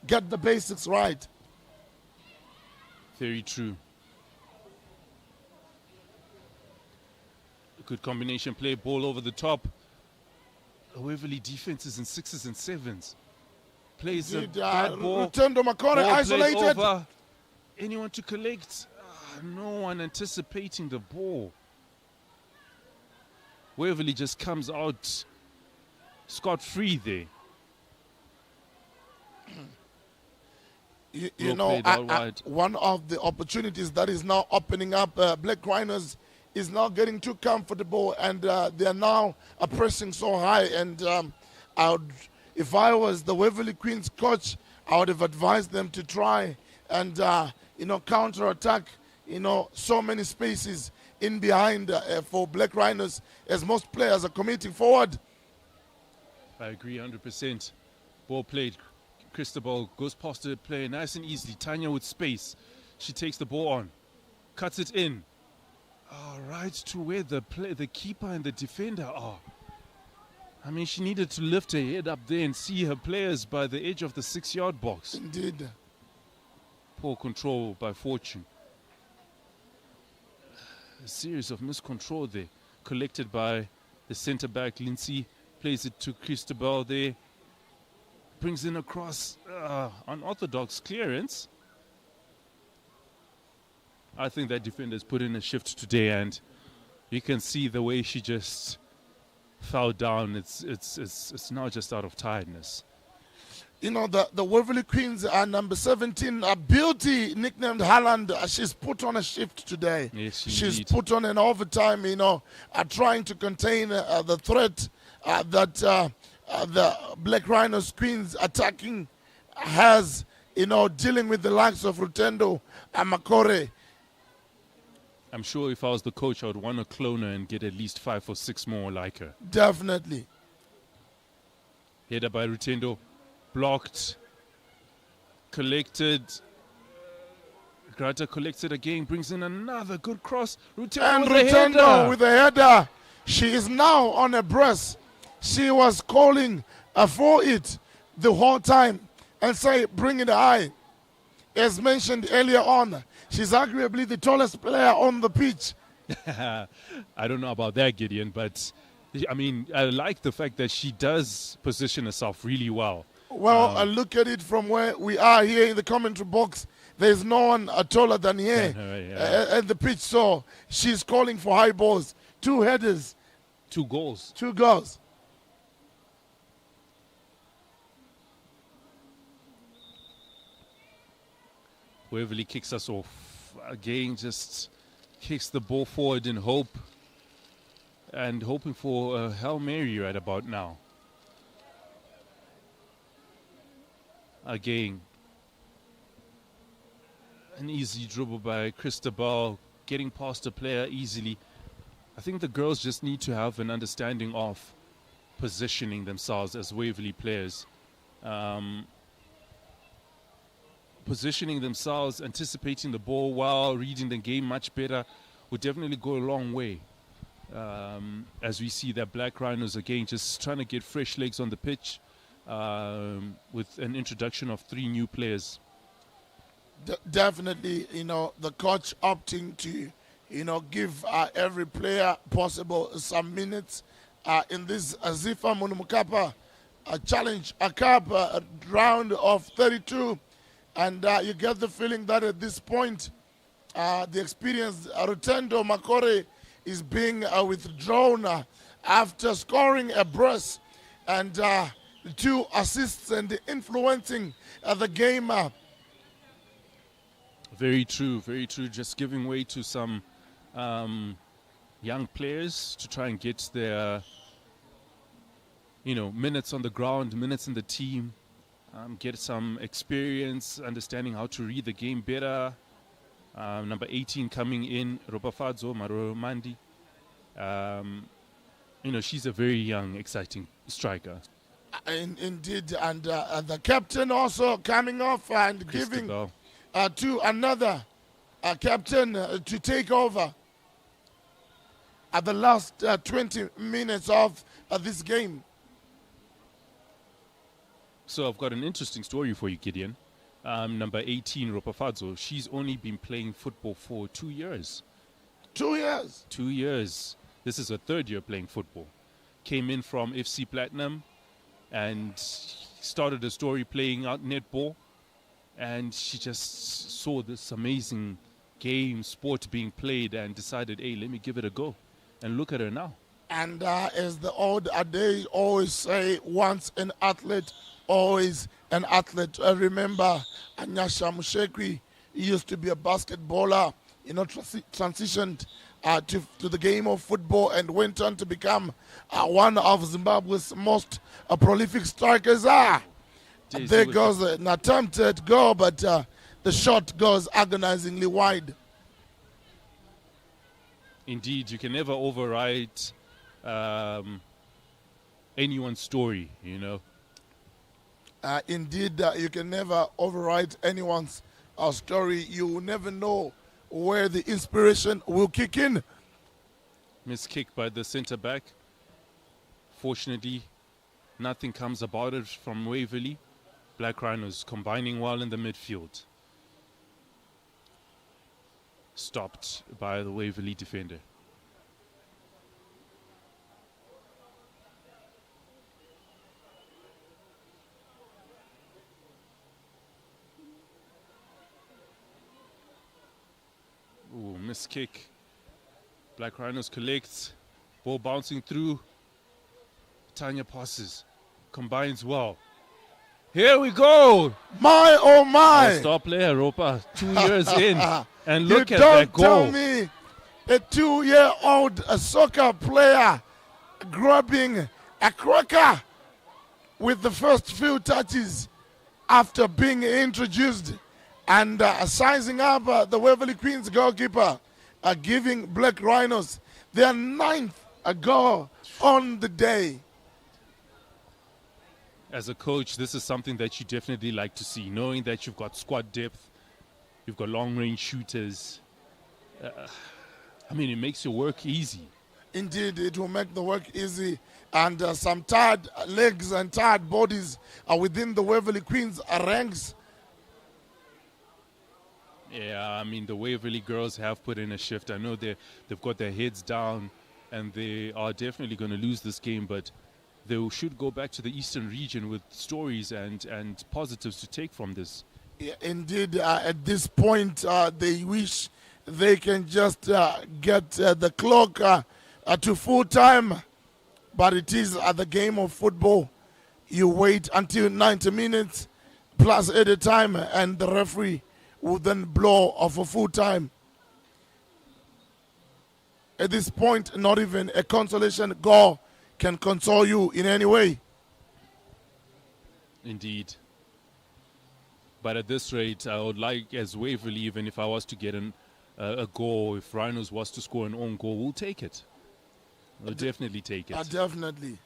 get the basics right. Very true. Good combination play, ball over the top. Waverly defense is in 6s and 7s. Plays a bad ball. Rutendo Makore isolated. Over. Anyone to collect? No one anticipating the ball. Waverly just comes out scot-free there. One of the opportunities that is now opening up, Black Rhinos is now getting too comfortable, and they are now pressing so high. And if I was the Waverly Queens coach, I would have advised them to try and counter-attack. So many spaces in behind for Black Rhinos, as most players are committing forward. I agree 100%. Ball played. Christabel goes past the player nice and easily. Tanya with space. She takes the ball on, cuts it in. Right to where the keeper and the defender are. She needed to lift her head up there and see her players by the edge of the 6-yard box. Indeed. Poor control by Fortune. A series of miscontrol there, collected by the centre-back, Lindsay. Plays it to Christabel there. Brings in a cross, unorthodox clearance. I think that defender's put in a shift today, and you can see the way she just fell down. It's now just out of tiredness. the Waverly Queens are number 17, a beauty nicknamed Haaland. She's put on a shift today. Yes, she's indeed. put on an overtime, trying to contain the threat that the Black Rhinos Queens attacking has, dealing with the likes of Rutendo and Makore. I'm sure if I was the coach, I would want to clone her and get at least 5 or 6 more like her. Definitely. Header by Rutendo. Blocked. Collected. Grata collected again. Brings in another good cross. Rutendo with a header. She is now on a breast. She was calling for it the whole time and say, bring it high. As mentioned earlier on, she's arguably the tallest player on the pitch. I don't know about that, Gideon, but I mean, I like the fact that she does position herself really well. Well, I look at it from where we are here in the commentary box. There's no one taller than her at the pitch, so she's calling for high balls. 2 headers. 2 goals. 2 goals. Waverly kicks us off. Again, just kicks the ball forward in hope. And hoping for a Hail Mary right about now. Again, an easy dribble by Christabel, getting past the player easily. I think the girls just need to have an understanding of positioning themselves as Waverly players. Positioning themselves, anticipating the ball well, reading the game much better would definitely go a long way. As we see that Black Rhinos again just trying to get fresh legs on the pitch with an introduction of 3 new players. Definitely, the coach opting to, give every player possible some minutes in this Zifa Munhumutapa challenge, a cup round of 32. And you get the feeling that at this point, the experienced Rutendo Makore is being withdrawn after scoring a brace and 2 assists and influencing the game. Very true, very true. Just giving way to some young players to try and get their, minutes on the ground, minutes in the team, get some experience, understanding how to read the game better. Number 18 coming in, Robafadzo Maromandi. She's a very young, exciting striker. Indeed, and the captain also coming off and giving to another captain to take over at the last 20 minutes of this game. So I've got an interesting story for you, Gideon. Number 18, Ropafadzo, she's only been playing football for 2 years. 2 years? 2 years. This is her 3rd year playing football. Came in from FC Platinum and started a story playing out netball. And she just saw this amazing game, sport being played and decided, hey, let me give it a go. And look at her now. And as the old adage always say, once an athlete, always an athlete. I remember Anyasha Mushekwi, he used to be a basketballer, transitioned to the game of football and went on to become one of Zimbabwe's most prolific strikers. There goes an attempted goal, but the shot goes agonizingly wide. Indeed, you can never override anyone's story, Indeed, you can never override anyone's story. You will never know where the inspiration will kick in. Miss kick by the centre back. Fortunately, nothing comes about it from Waverly. Black Rhinos combining well in the midfield. Stopped by the Waverly defender. Ooh, miss kick. Black Rhinos collects. Ball bouncing through. Tanya passes. Combines well. Here we go. My, oh my. Star player, Ropa, 2 years in. And look you at don't that goal. tell me a 2-year-old soccer player grabbing a cracker with the first few touches after being introduced and sizing up the Waverly Queens goalkeeper, giving Black Rhinos their 9th goal on the day. As a coach, this is something that you definitely like to see, knowing that you've got squad depth, you've got long-range shooters. I mean, it makes your work easy. Indeed, it will make the work easy, and some tired legs and tired bodies are within the Waverly Queens ranks. Yeah, I mean, the Waverly girls have put in a shift. I know they've got their heads down, and they are definitely going to lose this game, but they should go back to the Eastern region with stories and positives to take from this. Yeah, indeed, at this point, they wish they can just get the clock to full time, but it is the game of football. You wait until 90 minutes plus at a time, and the referee will then blow off a full time. At this point, not even a consolation goal can console you in any way. Indeed. But at this rate, I would like, as Waverly, even if I was to get a goal, if Rhinos was to score an own goal, we'll take it. We'll definitely take it. Definitely.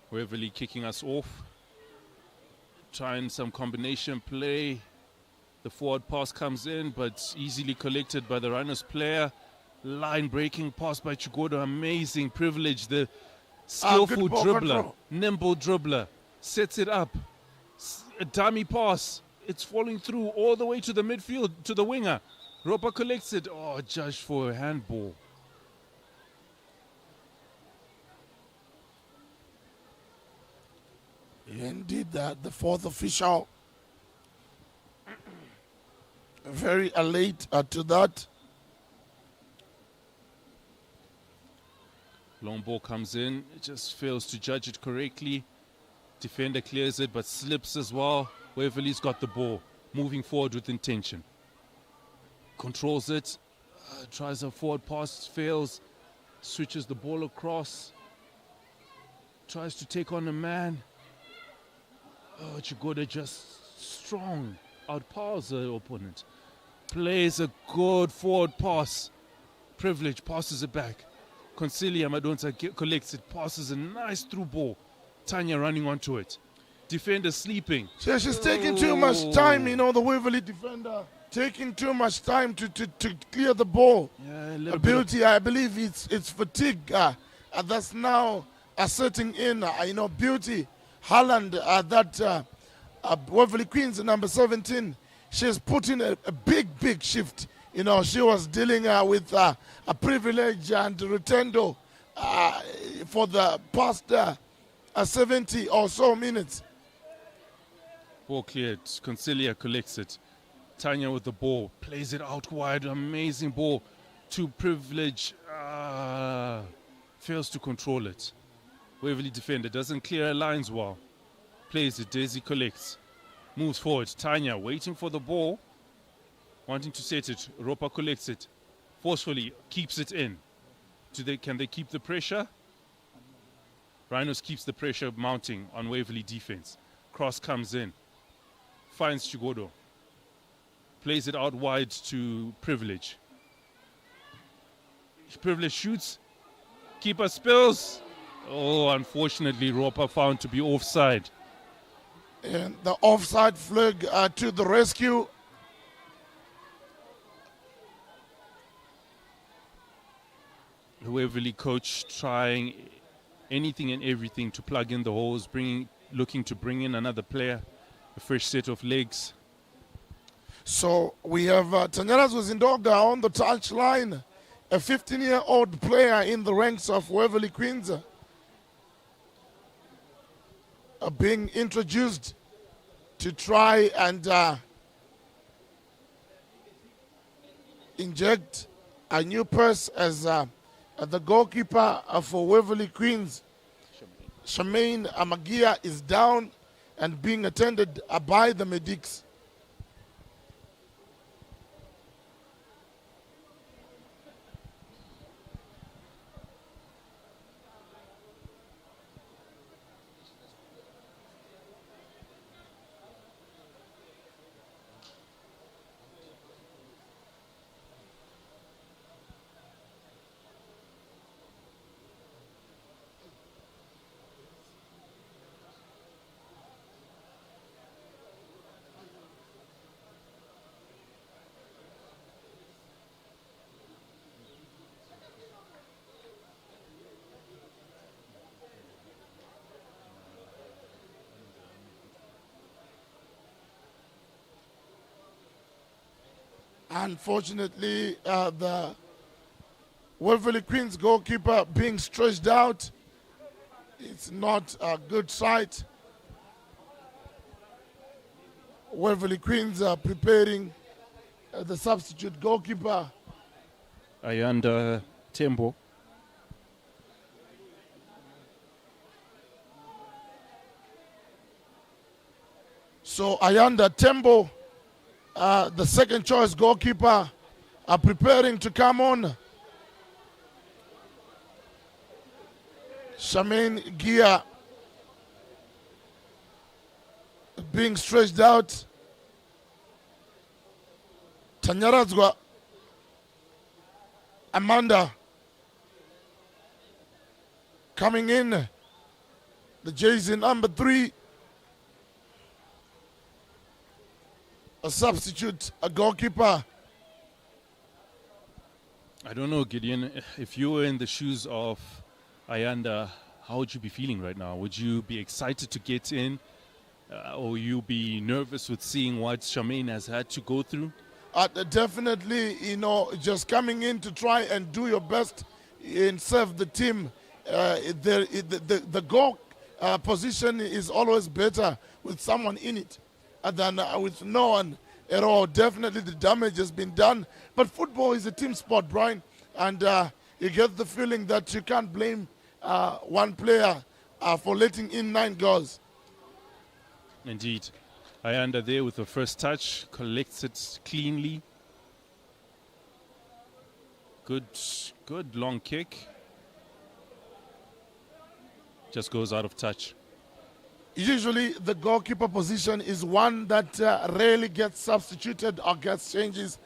Waverly kicking us off. Trying some combination play. The forward pass comes in, but easily collected by the Rhinos player. Line breaking pass by Chigodo. Amazing privilege. The skillful dribbler, control. Nimble dribbler. Sets it up. A dummy pass. It's falling through all the way to the midfield, to the winger. Ropa collects it. Oh, judged for a handball. Indeed, the fourth official very late to that. Long ball comes in. It just fails to judge it correctly. Defender clears it, but slips as well. Waverly's got the ball, moving forward with intention. Controls it, tries a forward pass, fails, switches the ball across, tries to take on a man. Oh, Chigoda just strong, outpowers the opponent. Plays a good forward pass. Privilege passes it back. Concilia Madonsa collects it, passes a nice through ball. Tanya running onto it. Defender sleeping. So she's taking too much time, the Waverly defender. Taking too much time to clear the ball. Yeah, Beauty, I believe it's fatigue. That's now setting in. Beauty, Holland, that Waverly Queens, number 17. She's put in a big shift. She was dealing with a privilege and retendo for the past 70 or so minutes. Ball cleared. Concilia collects it. Tanya with the ball. Plays it out wide. Amazing ball to Privilege. Fails to control it. Waverly defender doesn't clear her lines well. Plays it. Daisy collects. Moves forward. Tanya waiting for the ball. Wanting to set it. Ropa collects it. Forcefully keeps it in. Can they keep the pressure? Rhinos keeps the pressure mounting on Waverly defense. Cross comes in. Finds Chigodo. Plays it out wide to Privilege. Privilege shoots. Keeper spills. Oh, unfortunately, Ropa found to be offside. And the offside flag to the rescue. The Waverly coach trying anything and everything to plug in the holes, looking to bring in another player, a fresh set of legs. So we have Tanyaras Wezindoga on the touchline, a 15-year-old player in the ranks of Waverly Queens, being introduced to try and inject a new purse as The goalkeeper for Waverly Queens, Shamaine Amagia, is down and being attended by the medics. Unfortunately, the Waverly Queens goalkeeper being stretched out. It's not a good sight. Waverly Queens are preparing the substitute goalkeeper. Ayanda Tembo. So Ayanda Tembo, the second choice goalkeeper, are preparing to come on. Shamaine Gia being stretched out. Tanyarazwa Amanda coming in. The jersey number 3. A substitute, a goalkeeper. I don't know, Gideon, if you were in the shoes of Ayanda, how would you be feeling right now? Would you be excited to get in? Or you be nervous with seeing what Shamaine has had to go through? Definitely, just coming in to try and do your best and serve the team. The goal position is always better with someone in it than with no one at all. Definitely the damage has been done. But football is a team sport, Brian. And you get the feeling that you can't blame one player for letting in 9 goals. Indeed. Ayanda there with the first touch, collects it cleanly. Good long kick. Just goes out of touch. Usually the goalkeeper position is one that rarely gets substituted or gets changes,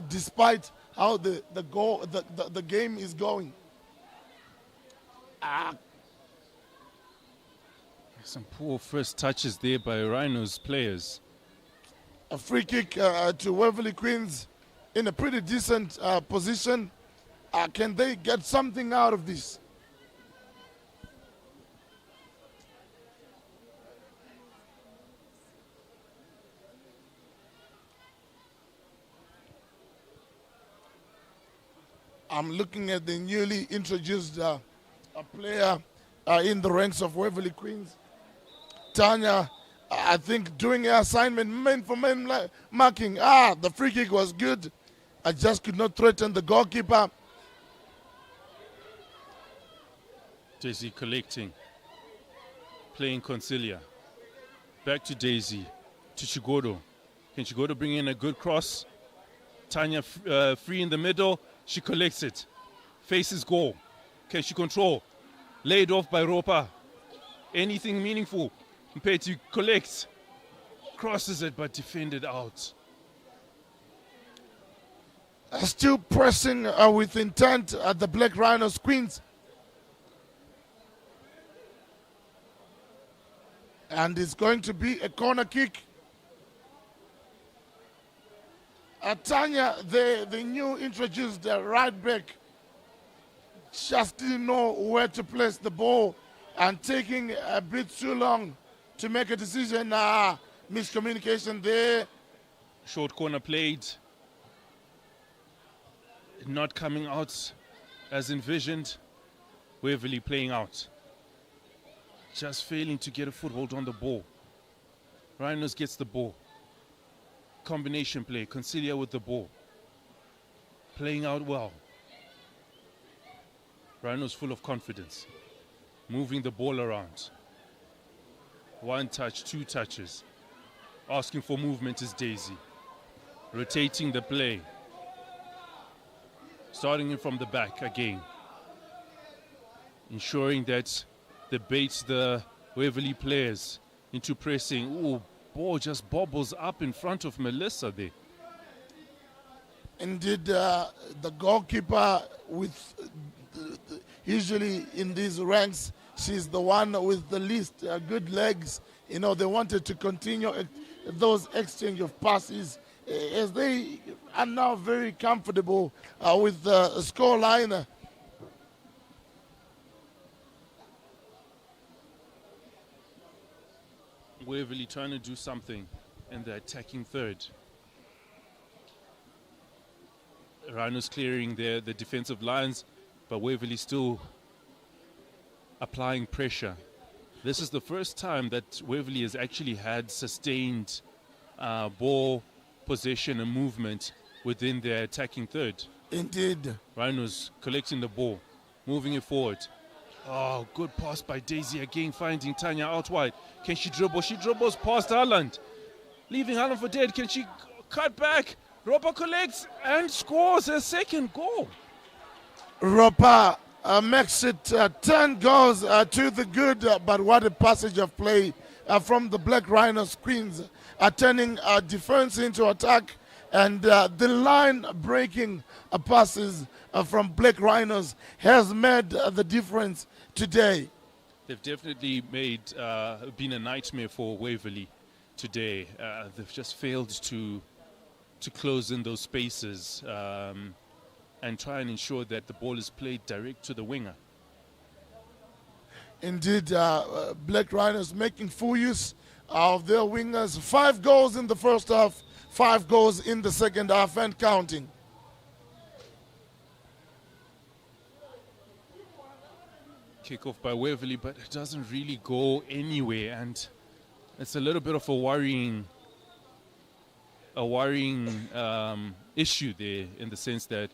despite how the game is going. Some poor first touches there by Rhinos players. A free kick to Waverly Queens in a pretty decent position. Can they get something out of this? I'm looking at the newly introduced a player in the ranks of Waverly Queens. Tanya, I think, doing her assignment, man for man marking. The free kick was good. I just could not threaten the goalkeeper. Daisy collecting. Playing Concilia. Back to Daisy. To Chigodo. Can Chigodo bring in a good cross? Tanya free in the middle. She collects it. Faces goal. Can she control? Laid off by Ropa. Anything meaningful? Mpeti collects. Crosses it but defended out. Still pressing with intent at the Black Rhinos Queens. And it's going to be a corner kick. Tanya, the new introduced right back, just didn't know where to place the ball and taking a bit too long to make a decision. Miscommunication there. Short corner played. Not coming out as envisioned. Waverly playing out. Just failing to get a foothold on the ball. Rhinos gets the ball. Combination play. Concilia with the ball. Playing out well. Rhinos full of confidence, moving the ball around. 1 touch, 2 touches. Asking for movement is Daisy. Rotating the play. Starting in from the back again. Ensuring that they bait the Waverly players into pressing. Ooh, ball just bobbles up in front of Melissa there. Indeed, the goalkeeper usually in these ranks, she's the one with the least good legs. You know, they wanted to continue those exchange of passes as they are now very comfortable with the scoreline. Waverly trying to do something in the attacking third. Rhinos clearing the defensive lines, but Waverly still applying pressure. This is the first time that Waverly has actually had sustained ball possession and movement within their attacking third. Indeed. Rhinos collecting the ball, moving it forward. Oh, good pass by Daisy again, finding Tanya out wide. Can she dribble? She dribbles past Haaland. Leaving Haaland for dead. Can she cut back? Ropa collects and scores a second goal. Ropa makes it 10 goals to the good, but what a passage of play from the Black Rhinos Queens, turning defense into attack, and the line breaking passes from Black Rhinos has made the difference today. They've definitely been a nightmare for Waverly today. They've just failed to close in those spaces and try and ensure that the ball is played direct to the winger. Indeed, Black Rhinos making full use of their wingers. 5 goals in the first half, 5 goals in the second half and counting. Kickoff by Waverly, but it doesn't really go anywhere, and it's a little bit of a worrying issue there, in the sense that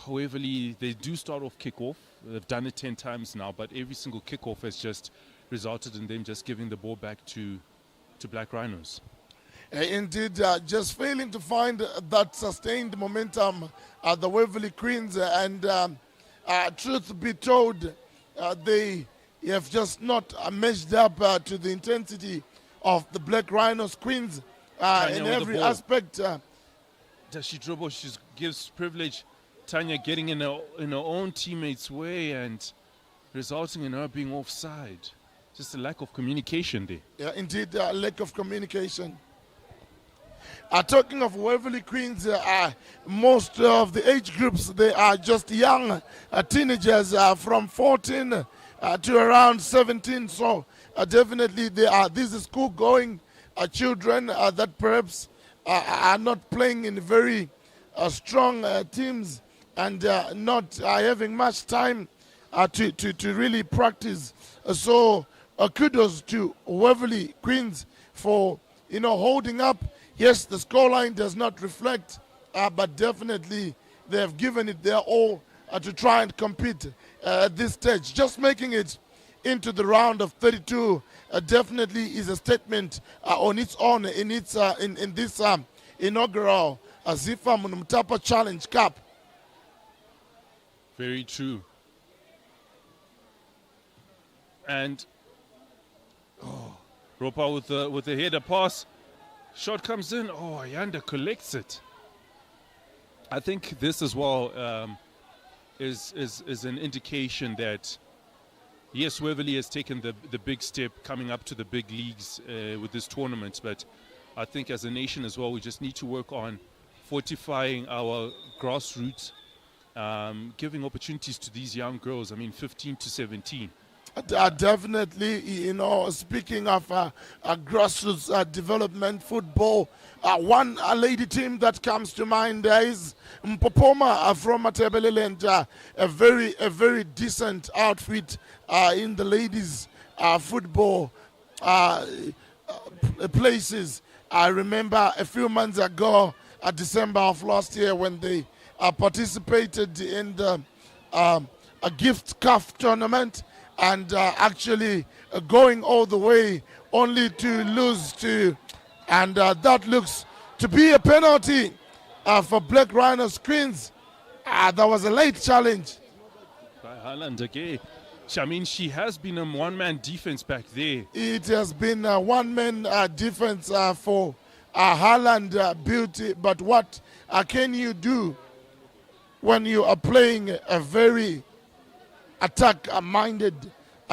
Waverly, they do start off kickoff. They've done it 10 times now, but every single kickoff has just resulted in them just giving the ball back to Black Rhinos. Indeed, just failing to find that sustained momentum, the Waverly Queens, and truth be told, they have just not measured up to the intensity of the Black Rhinos Queens in every aspect. Does she dribble? She gives privilege. Tanya getting in her own teammates' way and resulting in her being offside. Just a lack of communication there. Yeah, indeed, lack of communication. Talking of Waverly Queens, most of the age groups, they are just young teenagers from 14 to around 17. So definitely these are school-going children that perhaps are not playing in very strong teams and not having much time to really practice. So kudos to Waverly Queens for holding up. Yes, the scoreline does not reflect, but definitely they have given it their all to try and compete at this stage. Just making it into the round of 32 definitely is a statement on its own in this inaugural Zifa Munhumutapa Challenge Cup. Very true. And Ropa with the header pass. Shot comes in. Oh, Ayanda collects it. I think this as well is an indication that, yes, Waverly has taken the big step coming up to the big leagues with this tournament, but I think as a nation as well, we just need to work on fortifying our grassroots, giving opportunities to these young girls. I mean, 15 to 17. Definitely, speaking of grassroots development football, one lady team that comes to mind is Mpopoma from Matebelele, and a very decent outfit in the ladies football places. I remember a few months ago, December of last year, when they participated in the a gift cup tournament and actually going all the way only to lose to, and that looks to be a penalty for Black Rhinos Queens. That was a late challenge. By Haaland again. I mean, she has been a one-man defense back there. It has been a one-man defense for Haaland Beauty, but what can you when you are playing a very attack-minded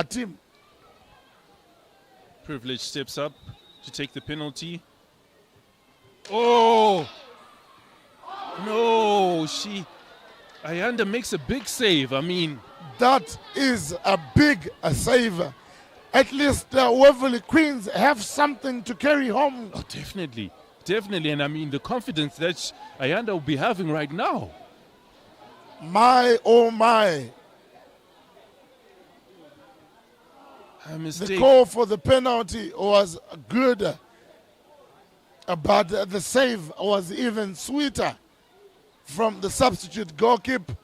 team? Privilege steps up to take the penalty. Oh! No, Ayanda makes a big save. I mean, that is a big save. At least Waverly Queens have something to carry home. Oh, definitely. Definitely. And I mean, the confidence that Ayanda will be having right now. My, oh my. A mistake. The call for the penalty was good, but the save was even sweeter from the substitute goalkeeper.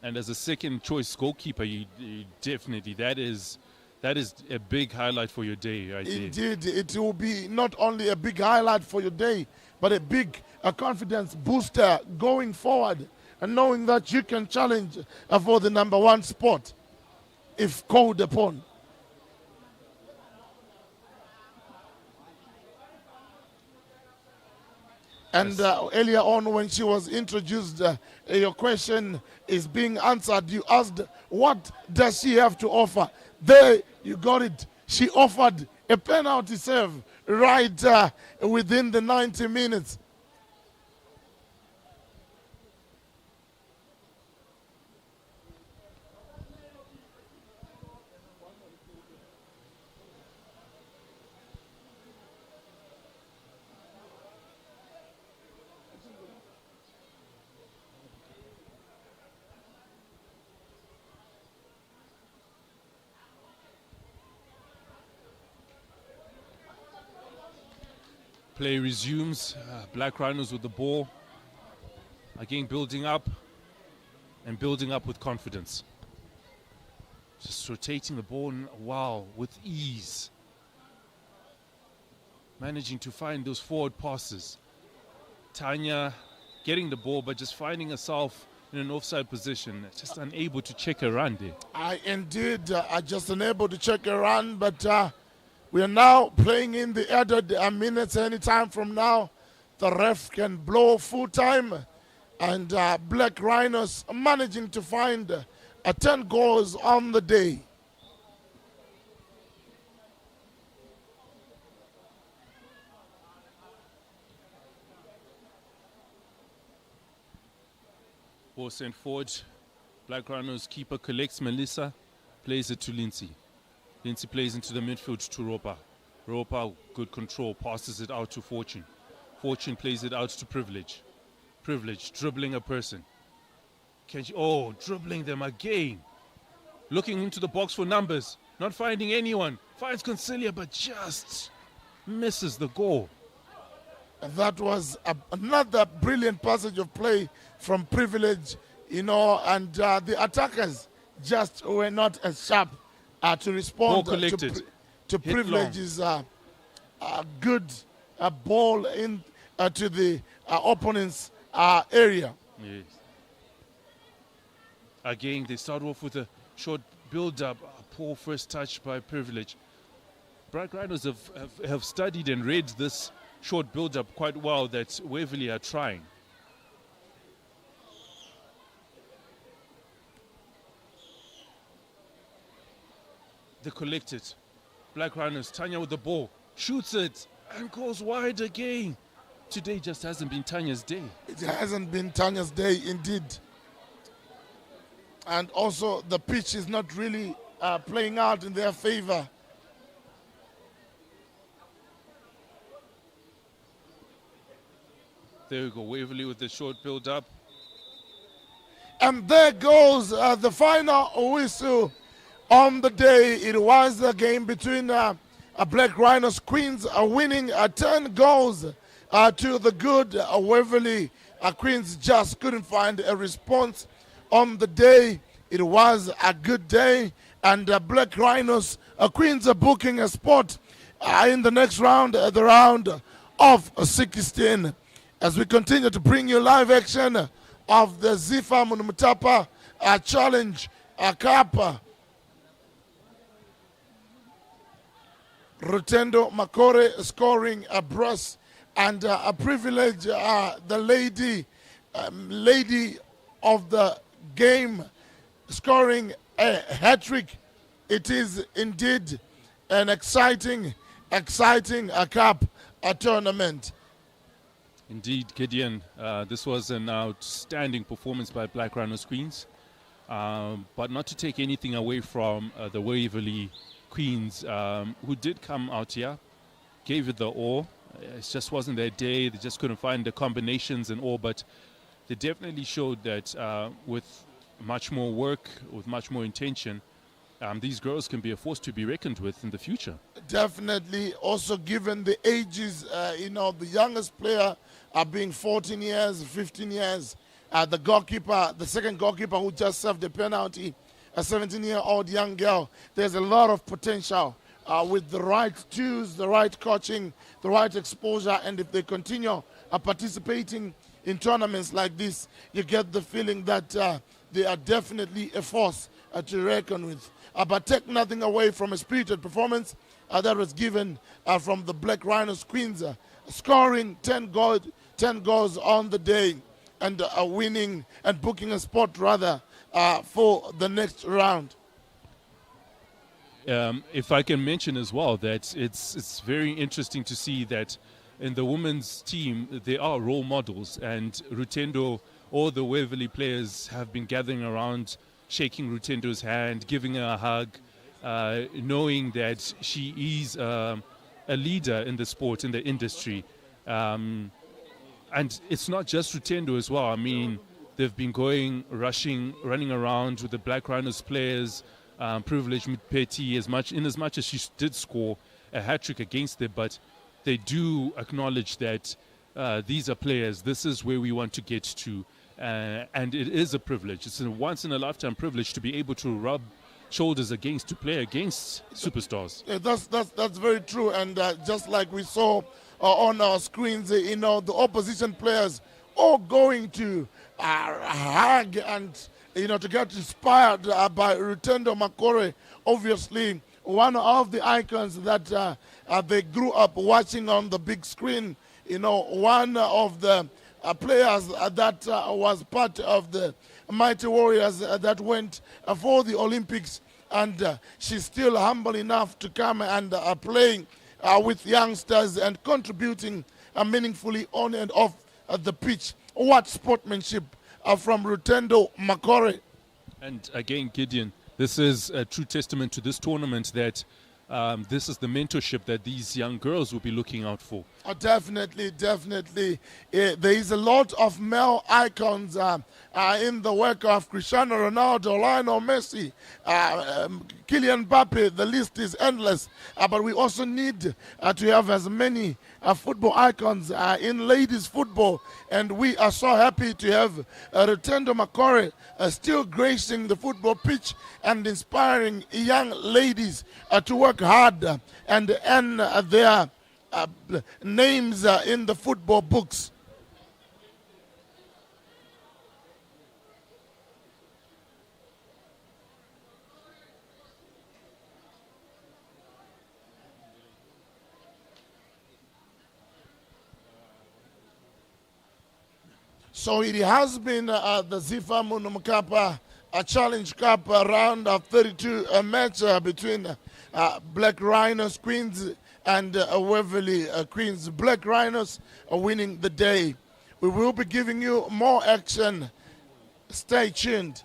And as a second choice goalkeeper, you definitely, that is a big highlight for your day right there. Indeed, it will be not only a big highlight for your day, but a big confidence booster going forward, and knowing that you can challenge for the #1 spot if called upon. And earlier on when she was introduced, your question is being answered. You asked, what does she have to offer? There, you got it. She offered a penalty save right within the 90 minutes. Play resumes. Black Rhinos with the ball. Again, building up and building up with confidence. Just rotating the ball, wow, with ease. Managing to find those forward passes. Tanya getting the ball, but just finding herself in an offside position. Just unable to check her run there. Indeed, just unable to check her run, but we are now playing in the added minutes. Anytime from now, the ref can blow full time. And Black Rhinos managing to find 10 goals on the day. Ball sent forward. Black Rhinos keeper collects Melissa, plays it to Lindsay. Lindsay plays into the midfield to Ropa. Ropa, good control, passes it out to Fortune. Fortune plays it out to Privilege. Privilege, dribbling a person. Dribbling them again. Looking into the box for numbers, not finding anyone. Finds Concilia, but just misses the goal. That was another brilliant passage of play from Privilege, and the attackers just were not as sharp to respond to Privilege's good ball to the opponent's area. Yes. Again, they start off with a short build-up, a poor first touch by Privilege. Black Rhinos have studied and read this short build-up quite well that Waverly are trying. They collect it. Black Rhinos, Tanya with the ball, shoots it and goes wide again. Today just hasn't been Tanya's day. It hasn't been Tanya's day, indeed. And also the pitch is not really playing out in their favor. There we go, Waverly with the short build-up. And there goes the final whistle on the day. It was the game between Black Rhinos Queens winning 10 goals to the good Waverly Queens just couldn't find a response on the day. It was a good day, and Black Rhinos Queens are booking a spot in the next round, the round of 16. As we continue to bring you live action of the Zifa Munhumutapa Challenge Cup. Rutendo Makore scoring a brass, and a privilege, the lady of the game scoring a hat-trick. It is indeed an exciting cup tournament. Indeed, Gideon, this was an outstanding performance by Black Rhinos Queens. But not to take anything away from the Waverly Queens, who did come out here, gave it the all. It just wasn't their day. They just couldn't find the combinations and all. But they definitely showed that with much more work, with much more intention, these girls can be a force to be reckoned with in the future. Definitely. Also, given the ages, the youngest player being 14 years, 15 years. The goalkeeper, the second goalkeeper who just served the penalty, a 17-year-old young girl. There's a lot of potential with the right tools, the right coaching, the right exposure, and if they continue participating in tournaments like this, you get the feeling that they are definitely a force to reckon with. But take nothing away from a spirited performance that was given from the Black Rhinos Queens, scoring 10 goals on the day, and winning and booking a spot rather for the next round. If I can mention as well that it's very interesting to see that in the women's team there are role models, and Rutendo, all the Waverly players have been gathering around, shaking Rutendo's hand, giving her a hug, knowing that she is a leader in the sport, in the industry. And it's not just Rutendo as well. I mean, they've been running around with the Black Rhinos players, Privilege Mutpeti, as much as she did score a hat-trick against them, but they do acknowledge that these are players, this is where we want to get to, and it is a privilege. It's a once-in-a-lifetime privilege to be able to rub shoulders to play against superstars. Yeah, that's very true, and just like we saw on our screens, the opposition players all going to hug and to get inspired by Rutendo Makore, obviously one of the icons that they grew up watching on the big screen. One of the players that was part of the Mighty Warriors that went for the Olympics, and she's still humble enough to come and playing with youngsters and contributing meaningfully on and off the pitch. What sportsmanship from Rutendo Makore. And again, Gideon, this is a true testament to this tournament that this is the mentorship that these young girls will be looking out for. Definitely. There is a lot of male icons in the work of Cristiano Ronaldo, Lionel Messi, Kylian Mbappe. The list is endless. But we also need to have as many football icons in ladies football. And we are so happy to have Rutendo Makore still gracing the football pitch and inspiring young ladies to work hard and earn their names in the football books. So it has been the Zifa Munhumutapa Challenge Cup round of 32 match between Black Rhinos Queens and Waverly Queens. Black Rhinos are winning the day. We will be giving you more action. Stay tuned.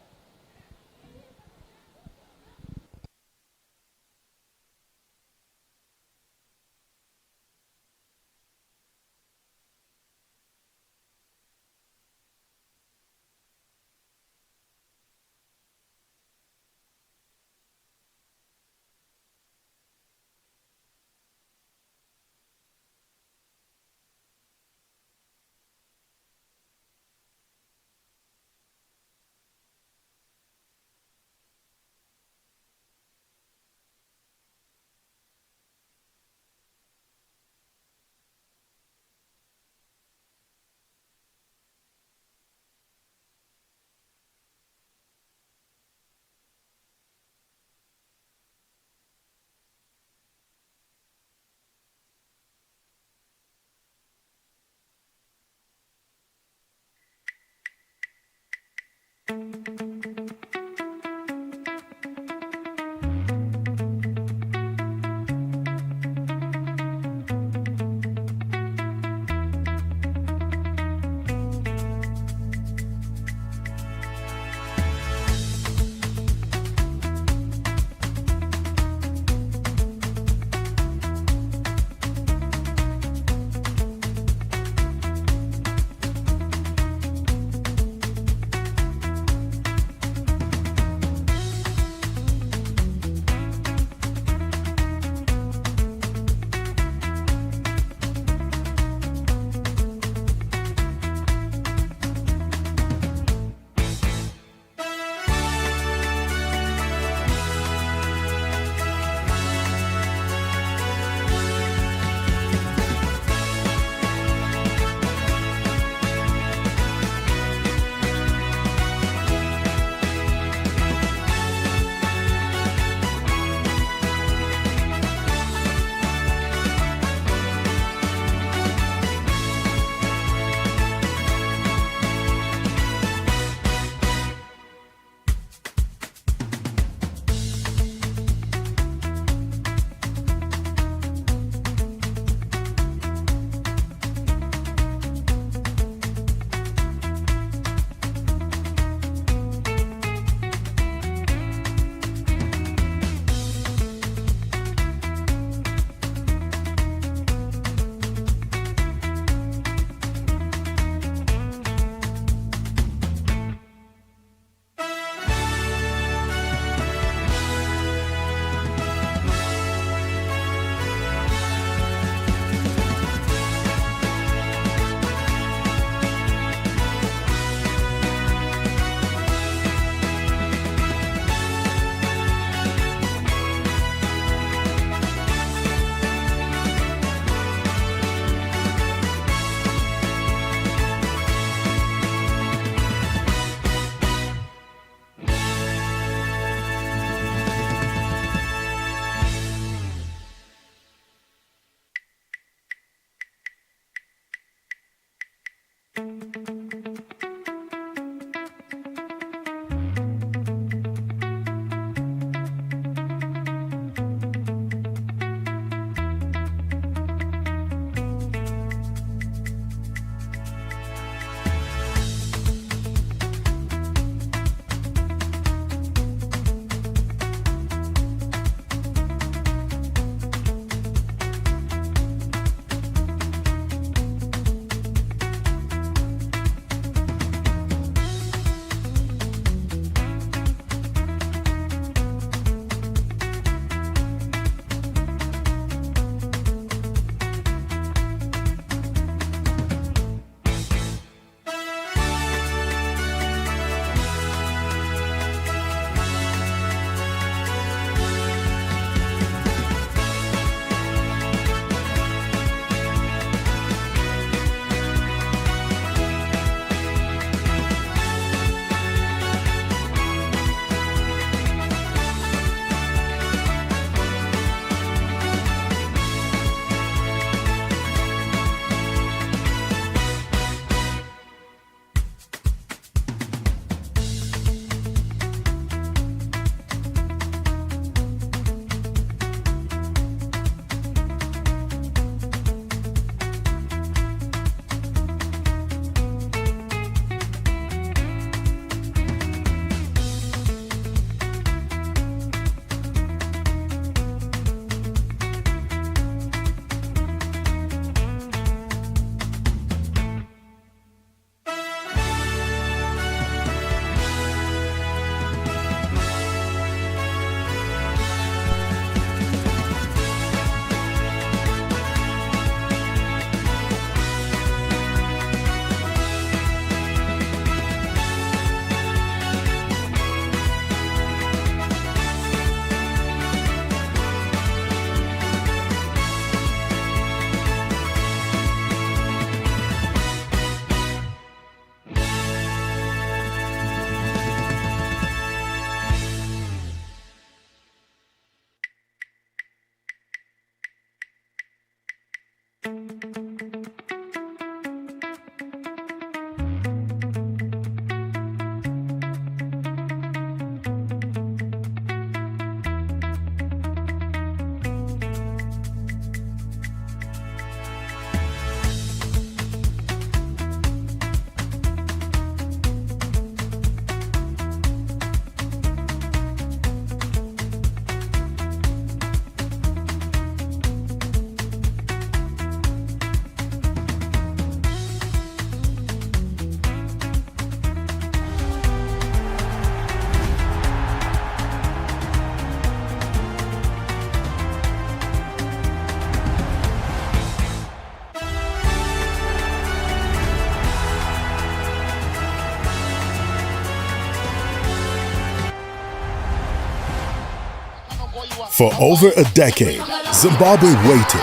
For over a decade, Zimbabwe waited.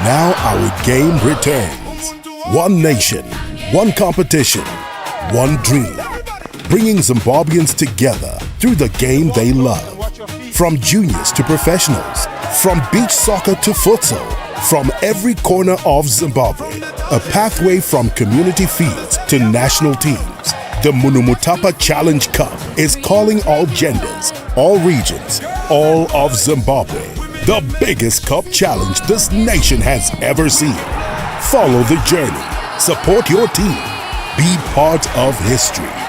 Now our game returns. One nation, one competition, one dream. Bringing Zimbabweans together through the game they love. From juniors to professionals, from beach soccer to futsal, from every corner of Zimbabwe, a pathway from community fields to national teams. The Munhumutapa Challenge Cup is calling all genders, all regions, all of Zimbabwe. The biggest cup challenge this nation has ever seen. Follow the journey, support your team, be part of history.